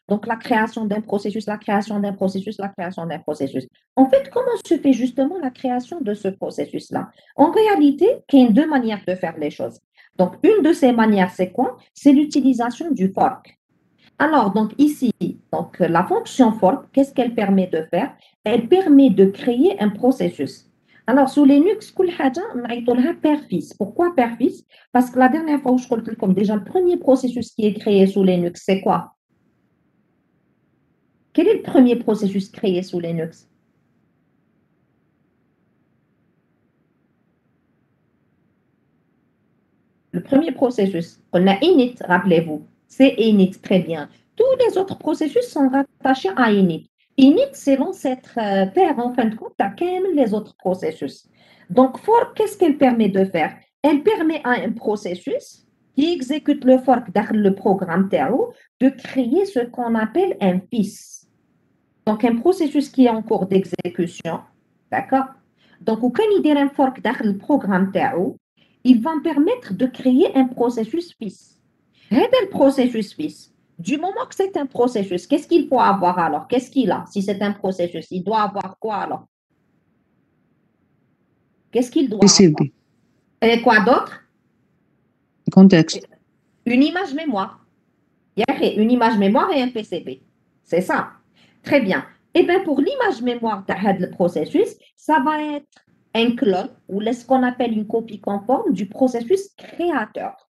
donc la création d'un processus, la création d'un processus, la création d'un processus. En fait, comment se fait justement la création de ce processus-là? En réalité, il y a deux manières de faire les choses. Donc, une de ces manières, c'est quoi? C'est l'utilisation du fork. Alors, donc ici, donc, la fonction fork, qu'est-ce qu'elle permet de faire? Elle permet de créer un processus. Alors, sous Linux, كل حاجة نعيطولها père-fils. Pourquoi père-fils? Parce que la dernière fois où je قلت لكم déjà le premier processus qui est créé sous Linux, c'est quoi? Quel est le premier processus créé sous Linux? Le premier processus, on a init, rappelez-vous. C'est init, très bien. Tous les autres processus sont rattachés à init. Init, c'est l'ancêtre père, en fin de compte, à les autres processus. Donc, fork, qu'est-ce qu'elle permet de faire? Elle permet à un processus qui exécute le fork dans le programme TAO de créer ce qu'on appelle un fils. Donc, un processus qui est en cours d'exécution, d'accord? Donc, quand il y a un fork dans le programme TAO, il va me permettre de créer un processus fils. هذا البروسيسوس فيس Du moment que c'est un processus, qu'est-ce qu'il faut avoir alors? Qu'est-ce qu'il a? Si c'est un processus, il doit avoir quoi alors? Qu'est-ce qu'il doit avoir? PCB, Et quoi d'autre? contexte. Une image mémoire. Il y a une image mémoire et un PCB. C'est ça. Très bien. Et bien, pour l'image mémoire de le processus, ça va être un clone ou ce qu'on appelle une copie conforme du processus créateur,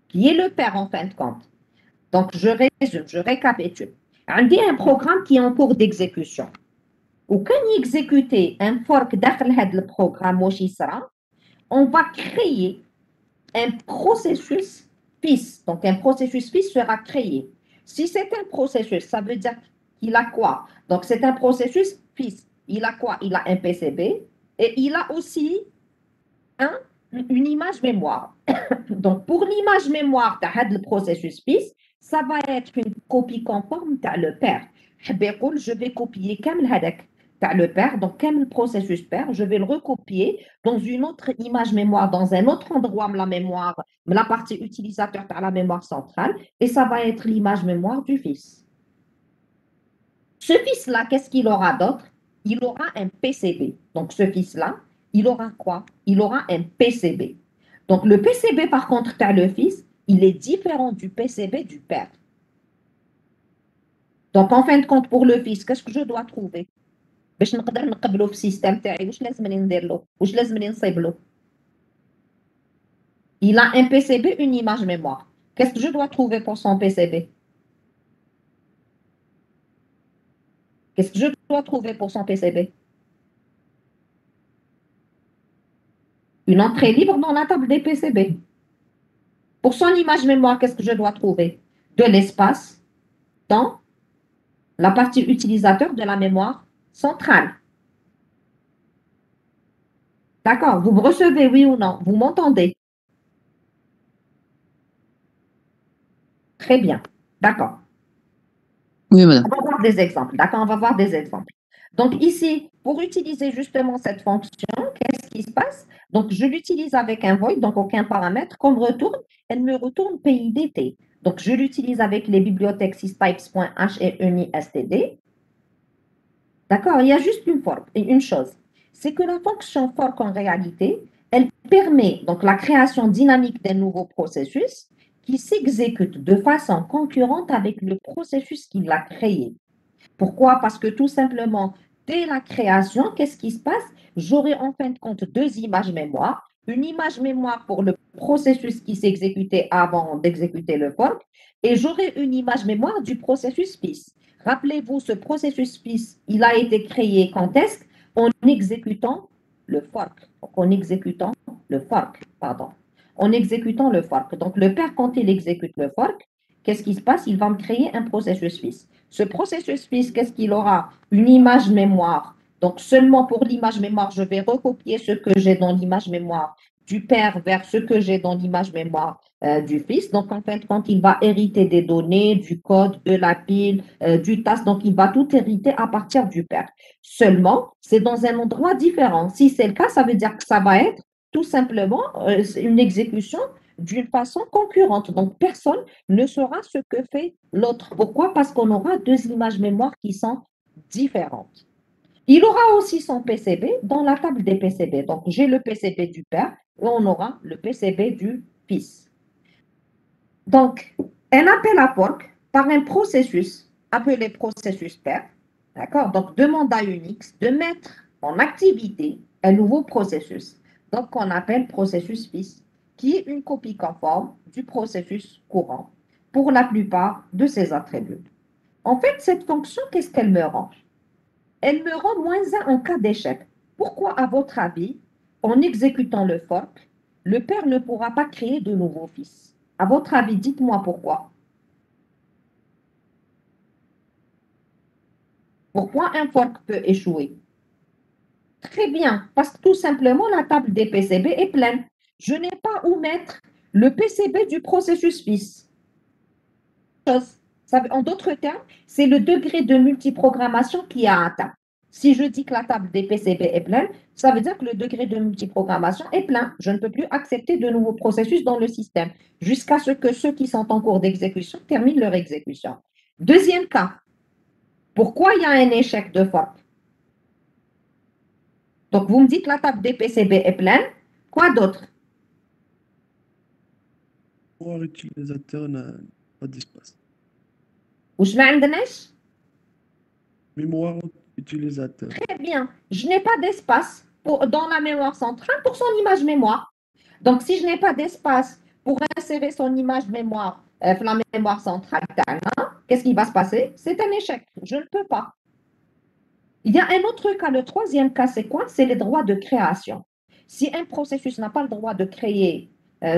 qui est le père en fin de compte. Donc, je résume, je récapitule. On dit un programme qui est en cours d'exécution. Ou quand il exécute un fork dans le programme, on va créer un processus fils. Donc, un processus fils sera créé. Si c'est un processus, ça veut dire qu'il a quoi? Donc, c'est un processus fils. Il a quoi? Il a un PCB et il a aussi une image mémoire. Donc, pour l'image mémoire de le processus fils, ça va être une copie conforme de le père. Je vais copier comme le père, donc comme le processus père, je vais le recopier dans une autre image mémoire, dans un autre endroit de la mémoire, la partie utilisateur de la mémoire centrale, et ça va être l'image mémoire du fils. Ce fils-là, qu'est-ce qu'il aura d'autre? Il aura un PCB. Donc, ce fils-là, il aura quoi? Il aura un PCB. Donc, le PCB, par contre, tu as le fils, il est différent du PCB du père. Donc, en fin de compte, pour le fils, qu'est-ce que je dois trouver? باش نقدر نقبله في السيستم تاعي واش لازم ندير له واش لازم نصيب له. Il a un PCB, une image mémoire. Qu'est-ce que je dois trouver pour son PCB? Qu'est-ce que je dois trouver pour son PCB? Une entrée libre dans la table des PCB. Pour son image mémoire, qu'est-ce que je dois trouver? De l'espace dans la partie utilisateur de la mémoire centrale. D'accord? Vous me recevez, oui ou non? Vous m'entendez? Très bien. D'accord. Oui, madame. On va voir des exemples. D'accord? On va voir des exemples. Donc ici, pour utiliser justement cette fonction, qu'est-ce qui se passe? Donc je l'utilise avec un void, donc aucun paramètre. Comme retourne, elle me retourne PIDT. Donc je l'utilise avec les bibliothèques systypes.h et unistd. D'accord? Il y a juste une chose. C'est que la fonction fork en réalité, elle permet donc la création dynamique d'un nouveau processus qui s'exécute de façon concurrente avec le processus qui l'a créé. Pourquoi? Parce que tout simplement, dès la création, qu'est-ce qui se passe? J'aurai en fin de compte deux images mémoire. Une image mémoire pour le processus qui s'exécutait avant d'exécuter le fork et j'aurai une image mémoire du processus fils. Rappelez-vous, ce processus fils, il a été créé quand est-ce? En exécutant le fork. Donc, en exécutant le fork, pardon. En exécutant le fork. Donc, le père, quand il exécute le fork, qu'est-ce qui se passe? Il va me créer un processus fils. Ce processus fils, qu'est-ce qu'il aura? Une image mémoire. Donc, seulement pour l'image mémoire, je vais recopier ce que j'ai dans l'image mémoire du père vers ce que j'ai dans l'image mémoire du fils. Donc, en fin de compte, il va hériter des données, du code, de la pile, du task. Donc, il va tout hériter à partir du père. Seulement, c'est dans un endroit différent. Si c'est le cas, ça veut dire que ça va être tout simplement une exécution d'une façon concurrente. Donc, personne ne saura ce que fait l'autre. Pourquoi? Parce qu'on aura deux images mémoire qui sont différentes. Il aura aussi son PCB dans la table des PCB. Donc, j'ai le PCB du père et on aura le PCB du fils. Donc, un appel à fork par un processus appelé processus père, d'accord? Donc, demande à Unix de mettre en activité un nouveau processus, donc qu'on appelle processus fils, qui est une copie conforme du processus courant pour la plupart de ses attributs. En fait, cette fonction, qu'est-ce qu'elle me rend? Elle me rend -1 en cas d'échec. Pourquoi, à votre avis, en exécutant le fork, le père ne pourra pas créer de nouveaux fils? À votre avis, dites-moi pourquoi. Pourquoi un fork peut échouer? Très bien, parce que tout simplement, la table des PCB est pleine. Je n'ai pas où mettre le PCB du processus fils. En d'autres termes, c'est le degré de multiprogrammation qui a atteint. Si je dis que la table des PCB est pleine, ça veut dire que le degré de multiprogrammation est plein. Je ne peux plus accepter de nouveaux processus dans le système jusqu'à ce que ceux qui sont en cours d'exécution terminent leur exécution. Deuxième cas, pourquoi il y a un échec de fork? Donc, vous me dites que la table des PCB est pleine. Quoi d'autre? Pour l'utilisateur n'a pas d'espace. وش ما عندناش؟ Mémoire utilisateur. Très bien. Je n'ai pas d'espace dans la mémoire centrale pour son image mémoire. Donc, si je n'ai pas d'espace pour insérer son image mémoire, la mémoire centrale, qu'est-ce qui va se passer? C'est un échec. Je ne peux pas. Il y a un autre cas. Le troisième cas, c'est quoi? C'est les droits de création. Si un processus n'a pas le droit de créer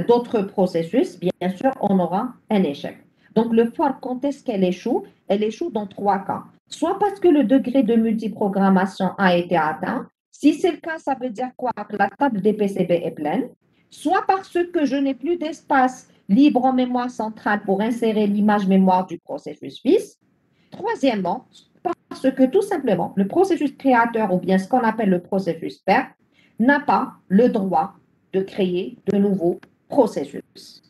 d'autres processus, bien sûr, on aura un échec. Donc, le fork, quand est-ce qu'elle échoue? Elle échoue dans trois cas. Soit parce que le degré de multiprogrammation a été atteint. Si c'est le cas, ça veut dire quoi? Que la table des PCB est pleine. Soit parce que je n'ai plus d'espace libre en mémoire centrale pour insérer l'image mémoire du processus fils. Troisièmement, parce que tout simplement, le processus créateur ou bien ce qu'on appelle le processus père n'a pas le droit de créer de nouveaux processus.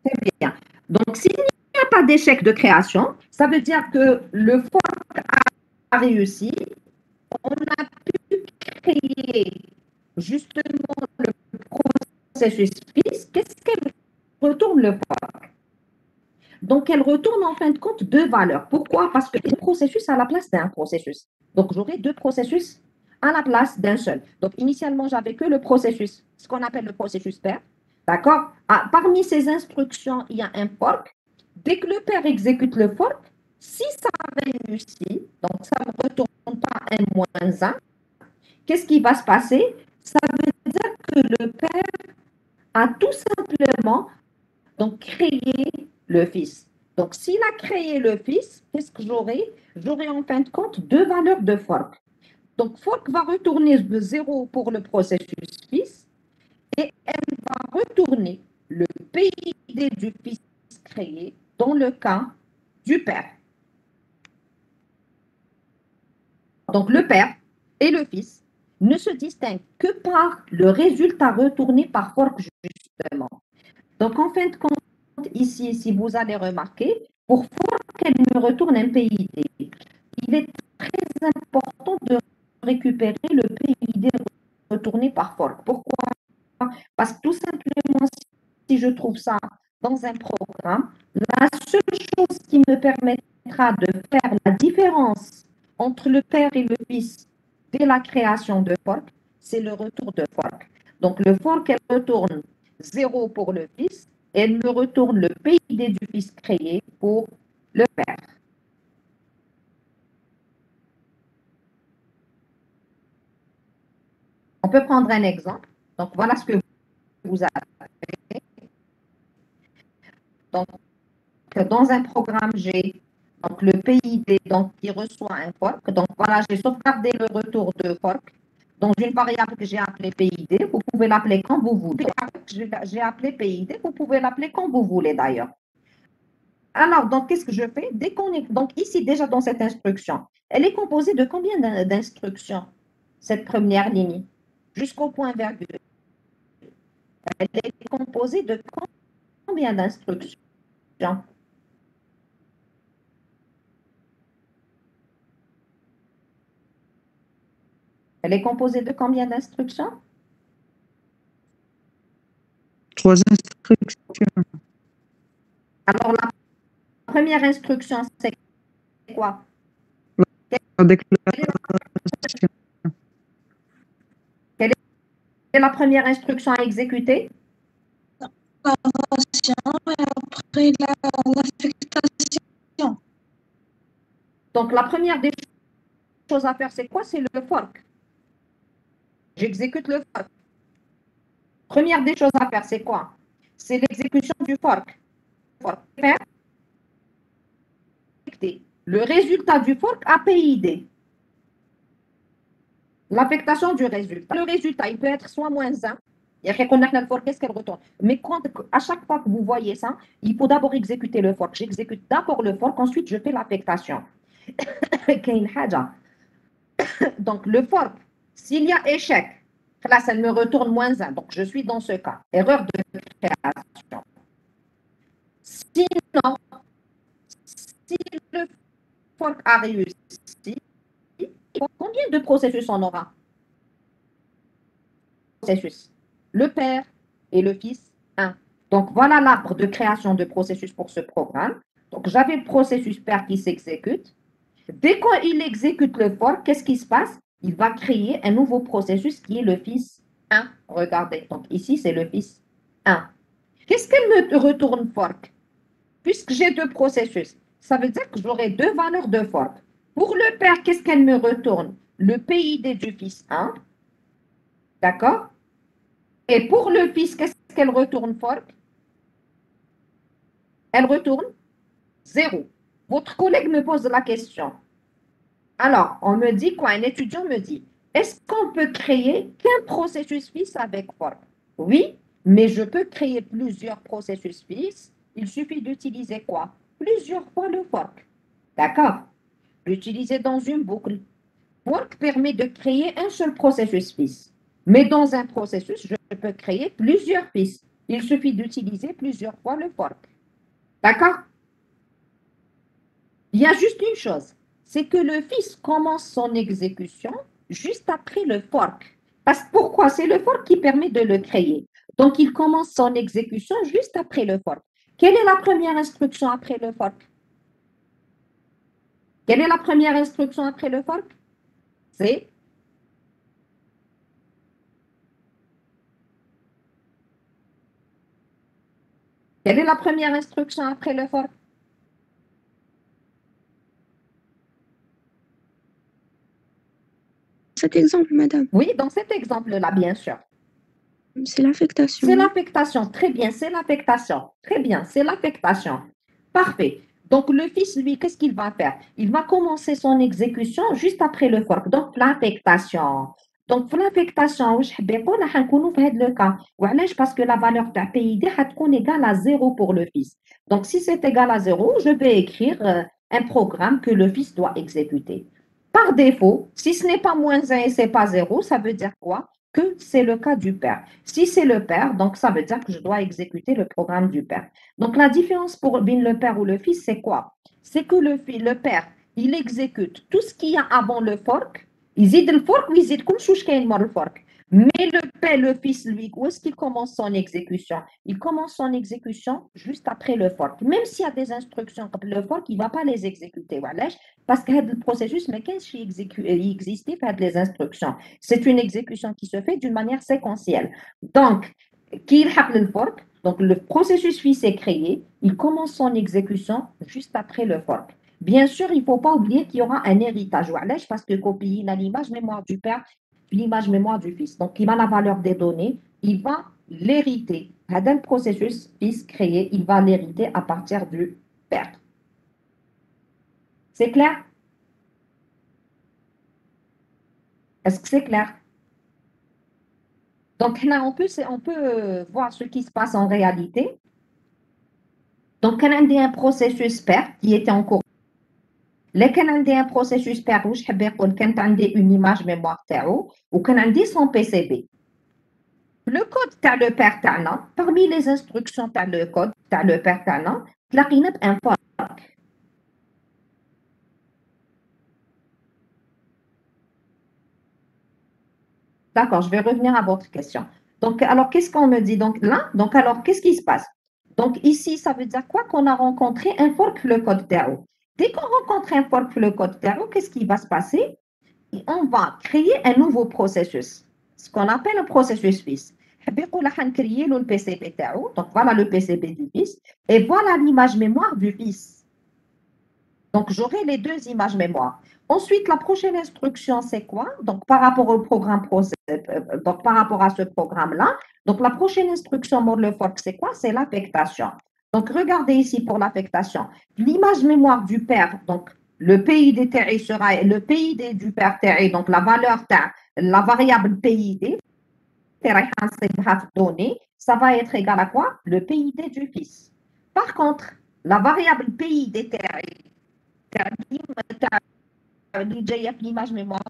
Très bien. Donc, s'il n'y a pas d'échec de création, ça veut dire que le fork a réussi. On a pu créer justement le processus fils. Qu'est-ce qu'elle retourne le fork? Donc, elle retourne en fin de compte deux valeurs. Pourquoi? Parce que un processus à la place d'un processus. Donc, j'aurai deux processus à la place d'un seul. Donc, initialement, j'avais que le processus, ce qu'on appelle le processus père. D'accord? Parmi ces instructions, il y a un fork. Dès que le père exécute le fork, si ça réussit, donc ça ne retourne pas un moins un, qu'est-ce qui va se passer? Ça veut dire que le père a tout simplement donc créé le fils. Donc, s'il a créé le fils, qu'est-ce que j'aurai? J'aurai en fin de compte deux valeurs de fork. Donc, fork va retourner de 0 pour le processus fils et elle va retourner le PID du fils créé dans le cas du père. Donc, le père et le fils ne se distinguent que par le résultat retourné par fork, justement. Donc, en fin de compte, ici, si vous allez remarquer, pour fork, elle me retourne un PID. Il est très important de récupérer le PID retourné par fork. Pourquoi? Parce que tout simplement, si je trouve ça dans un programme, la seule chose qui me permettra de faire la différence entre le père et le fils dès la création de fork, c'est le retour de fork. Donc, le fork, elle retourne 0 pour le fils et elle me retourne le PID du fils créé pour le père. On peut prendre un exemple. Donc, voilà ce que vous avez. Donc, dans un programme, j'ai donc le PID donc, qui reçoit un fork. Donc, voilà, j'ai sauvegardé le retour de fork dans une variable que j'ai appelée PID. Vous pouvez l'appeler quand vous voulez. J'ai appelé PID. Vous pouvez l'appeler quand vous voulez d'ailleurs. Alors, donc, qu'est-ce que je fais? Dès qu'on est, donc, ici, déjà dans cette instruction, elle est composée de combien d'instructions, cette première ligne, jusqu'au point virgule? Elle est composée de combien d'instructions? Elle est composée de combien d'instructions? 3 instructions. Alors, la première instruction, c'est quoi? La déclaration. Quelle est la première instruction à exécuter? préparation et après l'affectation. Donc, la première des choses à faire, c'est quoi? C'est le fork. J'exécute le fork. Première des choses à faire, c'est quoi? C'est l'exécution du fork. Le résultat du fork à PID. L'affectation du résultat. Le résultat, il peut être soit moins 1. Il y a le fork, qu'est-ce qu'elle retourne? Mais quand, à chaque fois que vous voyez ça, il faut d'abord exécuter le fork. J'exécute d'abord le fork, ensuite je fais l'affectation. Donc, le fork, s'il y a échec, là, ça me retourne moins 1. Donc, je suis dans ce cas. Erreur de création. Sinon, si le fork a réussi, combien de processus on aura? Processus. Le père et le fils, 1. Donc, voilà l'arbre de création de processus pour ce programme. Donc, j'avais le processus père qui s'exécute. Dès qu'il exécute le fork, qu'est-ce qui se passe? Il va créer un nouveau processus qui est le fils 1. Regardez, donc ici, c'est le fils 1. Qu'est-ce qu'elle me retourne fork? Puisque j'ai deux processus, ça veut dire que j'aurai deux valeurs de fork. Pour le père, qu'est-ce qu'elle me retourne? Le PID du fils 1. D'accord? Et pour le fils, qu'est-ce qu'elle retourne fork? Elle retourne 0. Votre collègue me pose la question. Alors, on me dit quoi? Un étudiant me dit, est-ce qu'on peut créer qu'un processus fils avec fork? Oui, mais je peux créer plusieurs processus fils. Il suffit d'utiliser quoi? Plusieurs fois le fork. D'accord? L'utiliser dans une boucle. Fork permet de créer un seul processus fils. Mais dans un processus, je peux créer plusieurs fils. Il suffit d'utiliser plusieurs fois le fork. D'accord? Il y a juste une chose, c'est que le fils commence son exécution juste après le fork. Parce que pourquoi? C'est le fork qui permet de le créer. Donc, il commence son exécution juste après le fork. Quelle est la première instruction après le fork? Quelle est la première instruction après le fork? C'est quelle est la première instruction après le fork? Cet exemple, madame, Oui, dans cet exemple-là, bien sûr. c'est l'affectation. C'est l'affectation. Très bien, c'est l'affectation. Très bien, c'est l'affectation. Parfait. Donc, le fils, lui, qu'est-ce qu'il va faire? Il va commencer son exécution juste après le fork. Donc, l'affectation. Donc, l'affectation, je vais pas le cas. Parce que la valeur de PID est égale à 0 pour le fils. Donc, si c'est égal à 0, je vais écrire un programme que le fils doit exécuter. Par défaut, si ce n'est pas moins 1 et ce n'est pas 0, ça veut dire quoi? Que c'est le cas du père. Si c'est le père, donc ça veut dire que je dois exécuter le programme du père. Donc la différence pour le père ou le fils, c'est quoi? C'est que le père, il exécute tout ce qu'il y a avant le fork. Il dit le fork, il dit le fork. Mais le père, le fils, lui, où est-ce qu'il commence son exécution? Il commence son exécution juste après le fork. Même s'il y a des instructions comme le fork, il ne va pas les exécuter. Parce que le processus, mais qu'est-ce qui existe pour les instructions? C'est une exécution qui se fait d'une manière séquentielle. Donc, le fork, donc le processus fils est créé, il commence son exécution juste après le fork. Bien sûr, il ne faut pas oublier qu'il y aura un héritage. Parce que copier l'image mémoire du père, l'image mémoire du fils. Donc, il a la valeur des données, il va l'hériter. Le processus fils créé, il va l'hériter à partir du père. C'est clair? Est-ce que c'est clair? Donc, là, on peut voir ce qui se passe en réalité. Donc, quand on a un processus père qui était en cours, quand on a un processus père, je vais quand on a une image mémoire ou quand on a son PCB. Le code de le père parmi les instructions de le code de le père la un fork. D'accord, je vais revenir à votre question. Donc, alors, qu'est-ce qu'on me dit? Donc, là, alors, qu'est-ce qui se passe? Donc, ici, ça veut dire quoi? Qu'on a rencontré un fork le code TAO. Dès qu'on rencontre un fork le code TAO, qu'est-ce qui va se passer? On va créer un nouveau processus, ce qu'on appelle un processus fils. créer le PCB تاعو. Donc voilà le PCB du fils et voilà l'image mémoire du fils. Donc j'aurai les deux images mémoire. Ensuite, la prochaine instruction, c'est quoi? Donc par rapport au programme, donc par rapport à ce programme-là, donc la prochaine instruction mode le fork, c'est quoi? C'est l'affectation. Donc regardez ici pour l'affectation. L'image mémoire du père, donc le PID TRI sera le PID du père TRI, donc la valeur la variable PID, donné, ça va être égal à quoi? Le PID du fils. Par contre, la variable PID TRI, l'image mémoire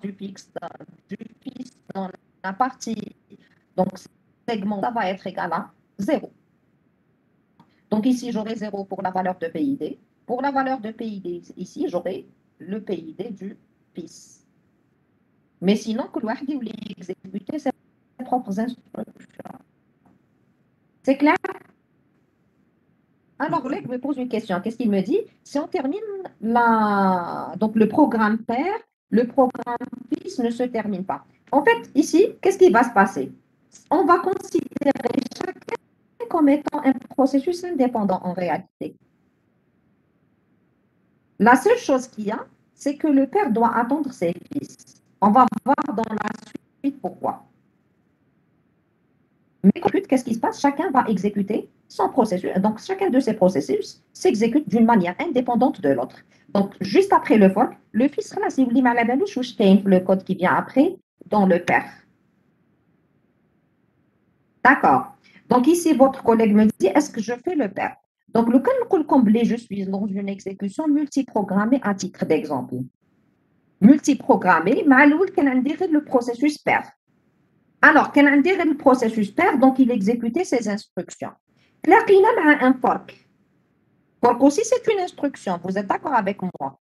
du fils dans la partie, donc segment, ça va être égal à 0. Donc ici, j'aurai 0 pour la valeur de PID. Pour la valeur de PID, ici, j'aurai le PID du fils. Mais sinon, que l'on voulait exécuter ses propres instructions. C'est clair? Alors, là, je me pose une question. Qu'est-ce qu'il me dit? Si on termine donc le programme père, le programme fils ne se termine pas. En fait, ici, qu'est-ce qui va se passer? On va considérer chacun comme étant un processus indépendant en réalité. La seule chose qu'il y a, c'est que le père doit attendre ses fils. On va voir dans la suite pourquoi. Mais qu'est-ce qui se passe? Chacun va exécuter son processus. Donc, chacun de ces processus s'exécute d'une manière indépendante de l'autre. Donc, juste après le fork, le fils sera là, si vous voulez, le code qui vient après, dans le père. D'accord. Donc, ici, votre collègue me dit, est-ce que je fais le père? Donc, le cas comblé, je suis dans une exécution multiprogrammée à titre d'exemple. Multiprogrammée, mais le processus père. Alors, quand on dit le processus père, donc il exécutait ses instructions. Clairement, un fork. Fork aussi, c'est une instruction. Vous êtes d'accord avec moi?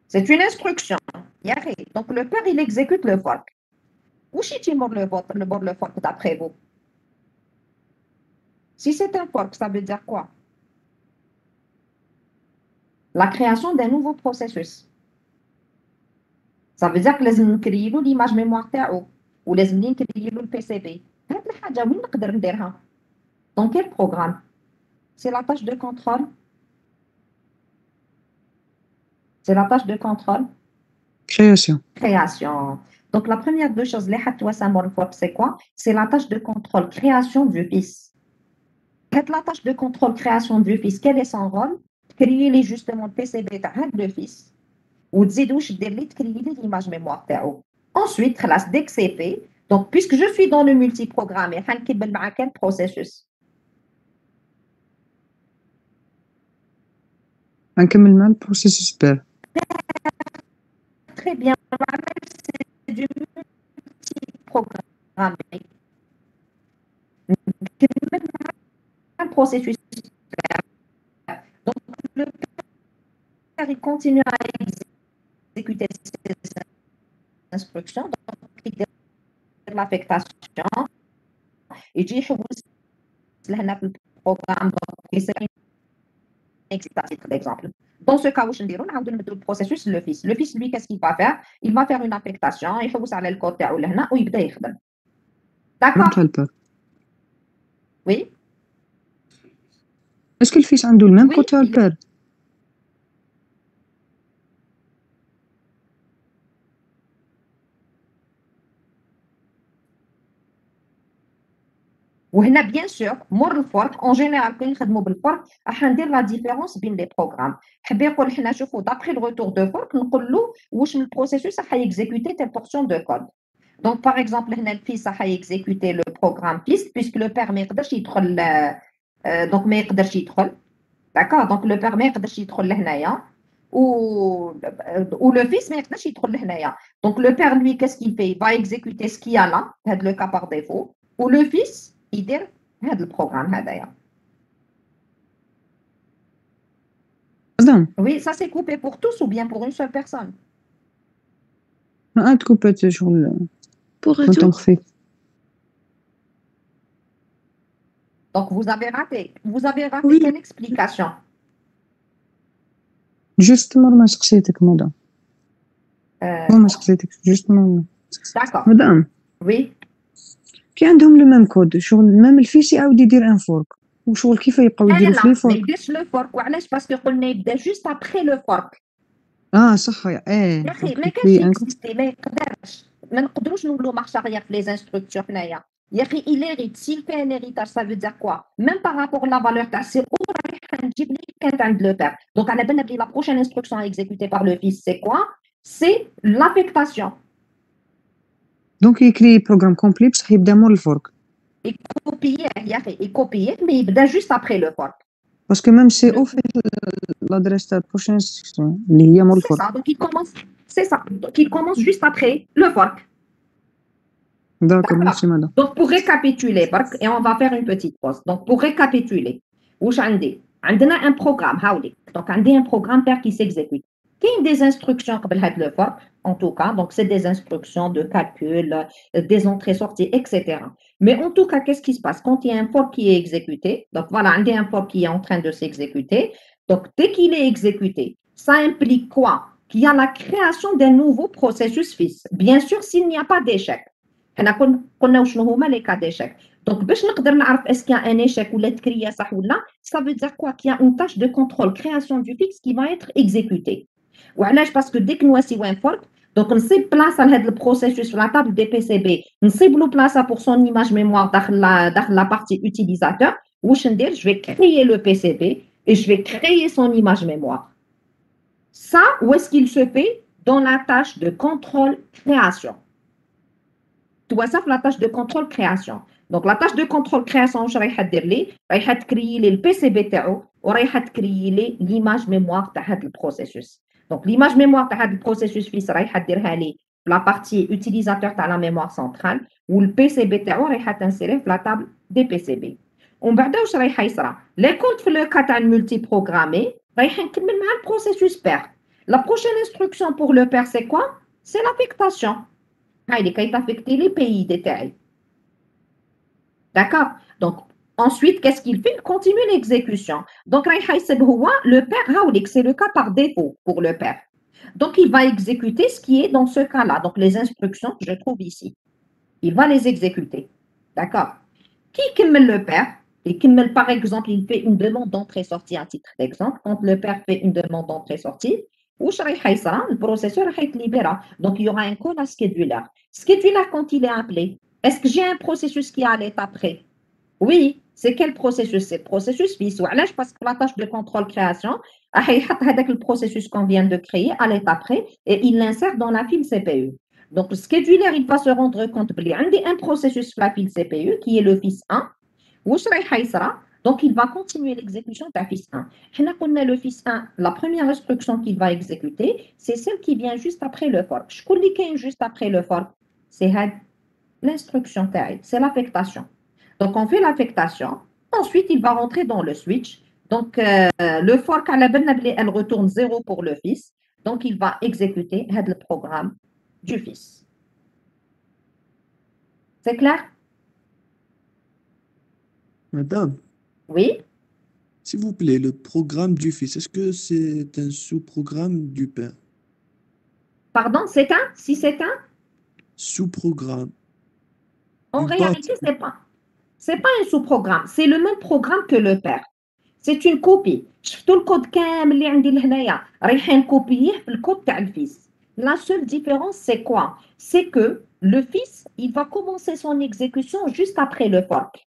C'est une instruction. Donc, le père, il exécute le fork. Où est-il le fork d'après vous? Si c'est un fork, ça veut dire quoi? La création d'un nouveau processus. Ça veut dire que لازم نكري له l'image mémoire تاعو ولازم نكري له le PCB. هاد الحاجة وين نقدر نديرها؟ Dans quel programme? C'est la tâche de contrôle. C'est la tâche de contrôle. Création. Création. Donc, la première deux choses, c'est quoi? C'est la tâche de contrôle, création du fils. La tâche de contrôle, création du fils, quel est son rôle? Créer justement le PCB de fils. Ou créer l'image mémoire. Ensuite, dès que c'est fait, donc puisque je suis dans le multiprogramme, quel processus? نكمل مع البروسيسوس بير. Très bien, c'est du multiprogrammé. Un processus. Donc, le père, il continue à exécuter ses instructions, donc il dit l'affectation, il dit le programme, donc c'est un titre d'exemple. Dans ce cas où je dis, on a le processus le fils. Le fils, lui, qu'est-ce qu'il va faire? Il va faire une affectation, il faut aller le côté où il va يخدم. D'accord? Oui? Est-ce que le fils a le même côté au père? وهنا bien sûr مور الفرق en général كي نخدموا بالفرق راح ندير لا ديفيرونس بين لي بروغرام. حاب يقول حنا شوفوا دابري الروتور دو فرق نقول له واش من البروسيسوس راح يكزيكوتي تيل بورسيون دو كود. دونك باغ اكزومبل هنا الفيس راح يكزيكوتي لو بروغرام فيس بيسك لو بير ما يقدرش يدخل دونك ما يقدرش يدخل. داكور دونك لو بير ما يقدرش يدخل لهنايا ou le fils ما يقدرش يدخل لهنايا. دونك لو بير lui qu'est-ce qu'il fait? Il va exécuter ce qu'il y a là, هذا le cas par défaut, ou le fils يدير هذا البروغرام هذايا. Oui, ça c'est coupé pour tous ou bien pour une seule personne? تكوبات شغل Pour tous. Donc vous avez raté. Vous avez raté Oui. quelle explication? Justement ما سقسيتك مدام. ما سقسيتك justement. D'accord. مدام. Oui. كي عندهم لو ميم كود شغل ميم الفيس يعاود يدير ان فورك وشغل كيف يبقاو يديروا في لي لا ما فورك. يديرش لو فورك. وعلاش؟ باسكو قلنا يبدا جوست ابخي لو فورك. صح يا اخي دونك ما كانش يكري ان اكزيستي، ما يقدرش. ما نقدروش نقولوا مارش اريير في لي انستركسيون حنايا. يا اخي il hérite. s'il fait un héritage ça veut dire quoi؟ même par rapport à la valeur تاع السير رايحه نجيب لي كانت عند لو بير. دونك على بالنا بلي la prochaine instruction exécutée par le fils c'est quoi؟ c'est l'affectation. دونك يكري بروغرام كومبلي بصح يبدا مور الفورك يكوبيه يا اخي يكوبيه مي يبدا جوست ابخي لو فورك. باسكو ميم سي او في لادريس تاع بروشين انستركسيون اللي هي مور C'est الفورك. ça, donc il commence, c'est ça, donc il commence juste après le fork. داكور D'accord. ميرسي مدام. Donc pour récapituler, et on va faire une petite pause. Donc pour récapituler, واش عندي؟ عندنا un programme هاوليك. Donc عندي un programme père qui s'exécute. كاين des instructions قبل هاد le fork, en tout cas, donc c'est des instructions de calcul, des entrées-sorties, etc. Mais en tout cas, qu'est-ce qui se passe quand il y a un fork qui est exécuté? Donc voilà, عندي un fork qui est en train de s'exécuter. Donc dès qu'il est exécuté, ça implique quoi? Qu'il y a la création d'un nouveau processus fils. Bien sûr, s'il n'y a pas d'échec. حنا قلنا وشنو هما لي كا ديشيك. دونك باش نقدر نعرف اسكو ان ايشيك ولا تكريه صح ولا ça veut dire quoi qu'il y a une tâche de contrôle création du fixe qui va être exécutée. وعلاش؟ باسكو ديك نواسيو ان فورك دونك نصيب بلاصه لهاد البروسيسوس في لا تابل دي بي سي بي، نصيب له بلاصه بور سون ايماج ميموار داخل لا بارتي utilisateur. واش ندير؟ je vais créer le PCB et je vais créer son image mémoire. Ça, où est-ce qu'il se fait? Dans la tâche de contrôle création. Tu vois ça, la tâche de contrôle création. Donc la tâche de contrôle création, je vais dire les, créer le PCB تاعو ورايحه créer l'image mémoire تاع هذا البروسيسوس. Donc l'image mémoire تاع هذا البروسيسوس فيس رايحه ديرها لي في la partie utilisateur تاع la mémoire centrale والPCB تاعو رايحه تنسيريه في la table des PCB. ومن بعد واش رايحه يصرى؟ لي كونت في لو كا تاع الملتي بروغرامي رايحه نكمل مع البروسيسوس بير. La prochaine instruction pour le père c'est quoi? C'est l'affectation. هايدي كيتافيكتي لي بي دي تاعي. D'accord? Donc, ensuite, qu'est-ce qu'il fait? Il continue l'exécution. Donc, le père, c'est le cas par défaut pour le père. Donc, il va exécuter ce qui est dans ce cas-là. Donc, les instructions que je trouve ici. Il va les exécuter. D'accord? Qui kimmel le père? Et kimmel, par exemple, il fait une demande d'entrée-sortie à titre d'exemple. Quand le père fait une demande d'entrée-sortie, le processeur est libéré. Donc, il y aura un call à scheduler. Scheduler, quand il est appelé, est-ce que j'ai un processus qui est à l'étape après? Oui. C'est quel processus? C'est le processus fils. Parce que la tâche de contrôle création, le processus qu'on vient de créer à l'étape après et il l'insère dans la file CPU. Donc, le scheduler, il va se rendre compte qu'il y a un processus sur la file CPU qui est le fils 1. Donc, il va continuer l'exécution de la fils 1. On a le fils 1, la première instruction qu'il va exécuter, c'est celle qui vient juste après le fork. Je connais juste après le fork. C'est l'instruction, c'est l'affectation. Donc, on fait l'affectation. Ensuite, il va rentrer dans le switch. Donc, le fork, elle retourne 0 pour le fils. Donc, il va exécuter le programme du fils. C'est clair? Madame, Oui? s'il vous plaît, le programme du fils, est-ce que c'est un sous-programme du père? Pardon, c'est un? Si c'est un? Sous-programme. En Une réalité, partie. c'est pas un sous-programme. C'est le même programme que le père. C'est une copie. شفتوا الكود كامل اللي عندي لهنايا رايحين كوبيه في الكود تاع الفيس. La seule différence c'est quoi? C'est que le fils, il va commencer son exécution juste après le fork.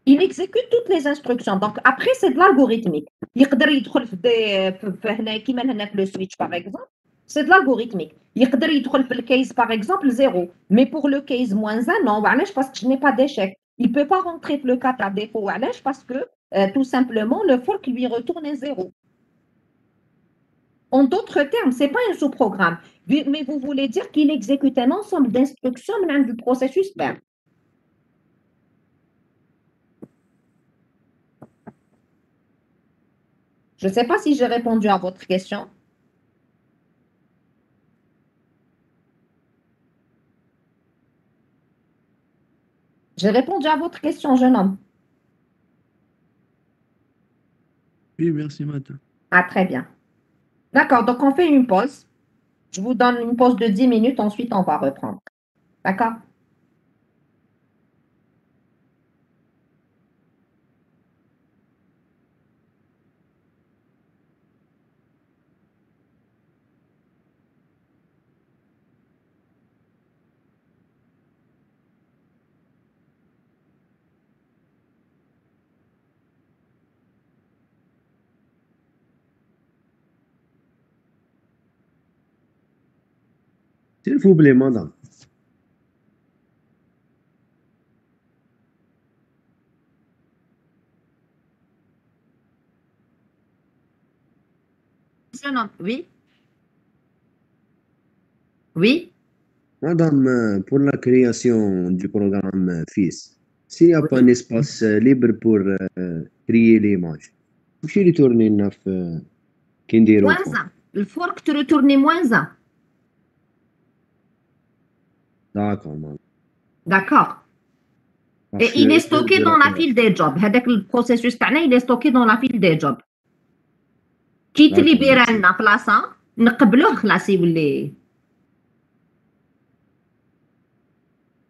Il exécute toutes les instructions. Donc après c'est de l'algorithmique. يقدر يدخل في هنا كيما هنا في le switch par exemple. C'est de l'algorithmique. يقدر يدخل في الكيس par exemple 0. Mais pour le case -1 non. وعلاش؟ parce que je n'ai pas d'échec. Il ne peut pas rentrer le cas par défaut. وعلاش؟ parce que tout simplement le fork lui retourne un 0. En d'autres termes, ce n'est pas un sous-programme, mais vous voulez dire qu'il exécute un ensemble d'instructions du processus père. Je ne sais pas si j'ai répondu à votre question. J'ai répondu à votre question, jeune homme. Oui, merci, madame. Ah, très bien. D'accord, donc on fait une pause. Je vous donne une pause de 10 minutes, ensuite on va reprendre. D'accord? S'il vous plaît, madame. Jeune homme, oui, oui, Madame, pour la création du programme FIS, s'il n'y a pas un oui. espace libre pour créer l'image, وش اللي تورني لنا في كي نديرو Moins فوق؟ 1. Il faut que tu retournes moins 1. D'accord, madame. D'accord. Parce Et il est que stocké dans la file des jobs. هذاك البروسيسوس تاعنا il est stocké dans la file des jobs. كي D'accord, تليبيرا merci. لنا بلاصه نقبلوه خلاص يولي.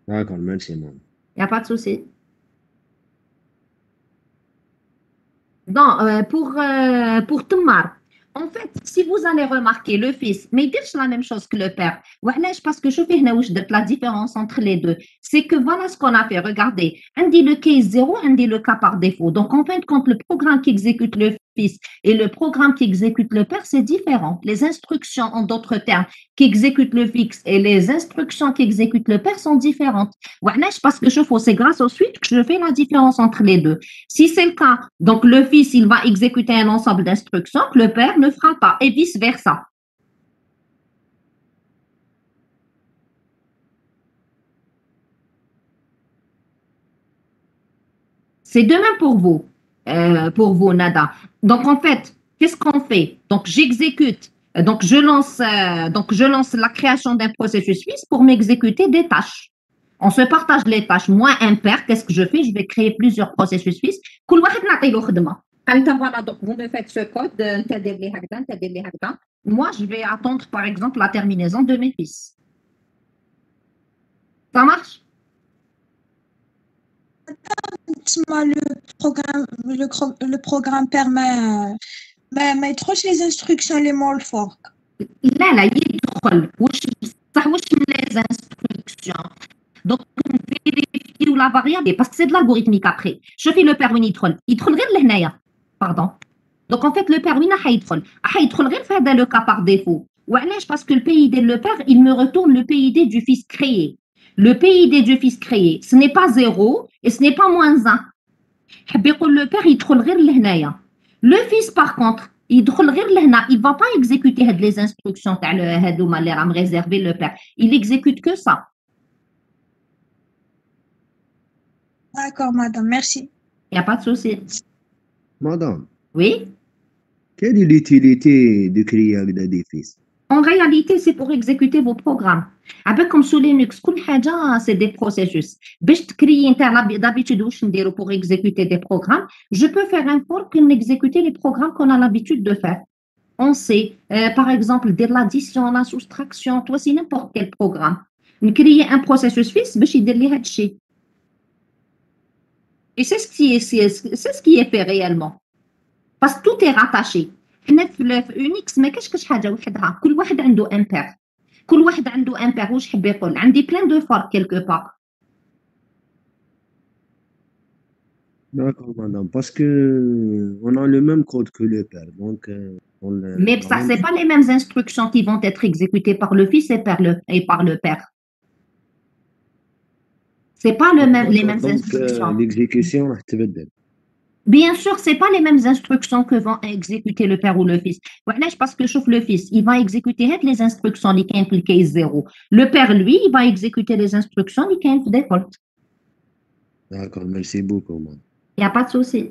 D'accord, merci, madame. Il n'y a pas de souci. Non, pour Tamar, en fait, si vous allez remarquer, le fils, mais il dit la même chose que le père. Voilà, parce que je fais la différence entre les deux. C'est que voilà ce qu'on a fait. Regardez, un dit le case 0, un dit le cas par défaut. Donc, en fin de compte, le programme qui exécute le fils et le programme qui exécute le père, c'est différent. Les instructions, en d'autres termes, qui exécutent le fixe et les instructions qui exécutent le père sont différentes. Voilà, parce que je fais, c'est grâce aux suites que je fais la différence entre les deux. Si c'est le cas, donc le fils, il va exécuter un ensemble d'instructions que le père ne fera pas, et vice-versa. C'est de même pour vous, Nada. Donc, en fait, qu'est-ce qu'on fait? Donc, j'exécute, donc je lance la création d'un processus fils pour m'exécuter des tâches. On se partage les tâches. Moi, un père, qu'est-ce que je fais? Je vais créer plusieurs processus fils. كل واحد نعطيله خدمة. Voilà, donc vous me faites ce code, moi, je vais attendre, par exemple, la terminaison de mes fils. Ça marche? Le programme permet ما يدخلش les instructions les more fortes. لا يدخل صح واش من les instructions. Donc, on vérifie la variable parce que c'est de l'algorithmique après. Je fais le père وين يدخل غير لهنايا. Pardon. Donc, en fait, le père وين حيدخل غير في هذا le cas par défaut. وعلاش parce que le PID de le père, il me retourne le PID du fils créé. Le PID du fils créé, ce n'est pas 0 et ce n'est pas moins 1. حب يقول le père يدخل غير لهنايا. Le fils par contre, يدخل غير لهنا, il va pas exécuter هاد les instructions تاع هادوما اللي راهم réserver le père. Il exécute que ça. D'accord, madame, merci. Il n'y a pas de souci. Madame, Oui. quelle est l'utilité de créer des fils? En réalité, c'est pour exécuter vos programmes. Avec comme sous Linux, c'est des processus. D'habitude, pour exécuter des programmes, je peux faire un fork pour exécuter les programmes qu'on a l'habitude de faire. On sait, par exemple, de l'addition, la soustraction, toi, c'est n'importe quel programme. Créer un processus fils, et c'est ce qui est fait réellement. Parce que tout est rattaché. حنا في Unix ما كاش حاجه وحدها، كل واحد عنده ان بير. كل واحد عنده ان بير. واش حب يقول؟ عندي plein de forks quelque part. D'accord, madame, parce que on a le même code que le père, donc Mais ça, c'est pas les mêmes instructions qui vont être exécutées par le fils et par le père. C'est pas les mêmes instructions. L'exécution راح تبدل. Bien sûr, c'est pas les mêmes instructions que vont exécuter le père ou le fils. Parce que chauffe le fils, il va exécuter les instructions qui sont case 0. Le père, lui, il va exécuter les instructions qui sont default. D'accord, merci beaucoup, madame. Il n'y a pas de souci.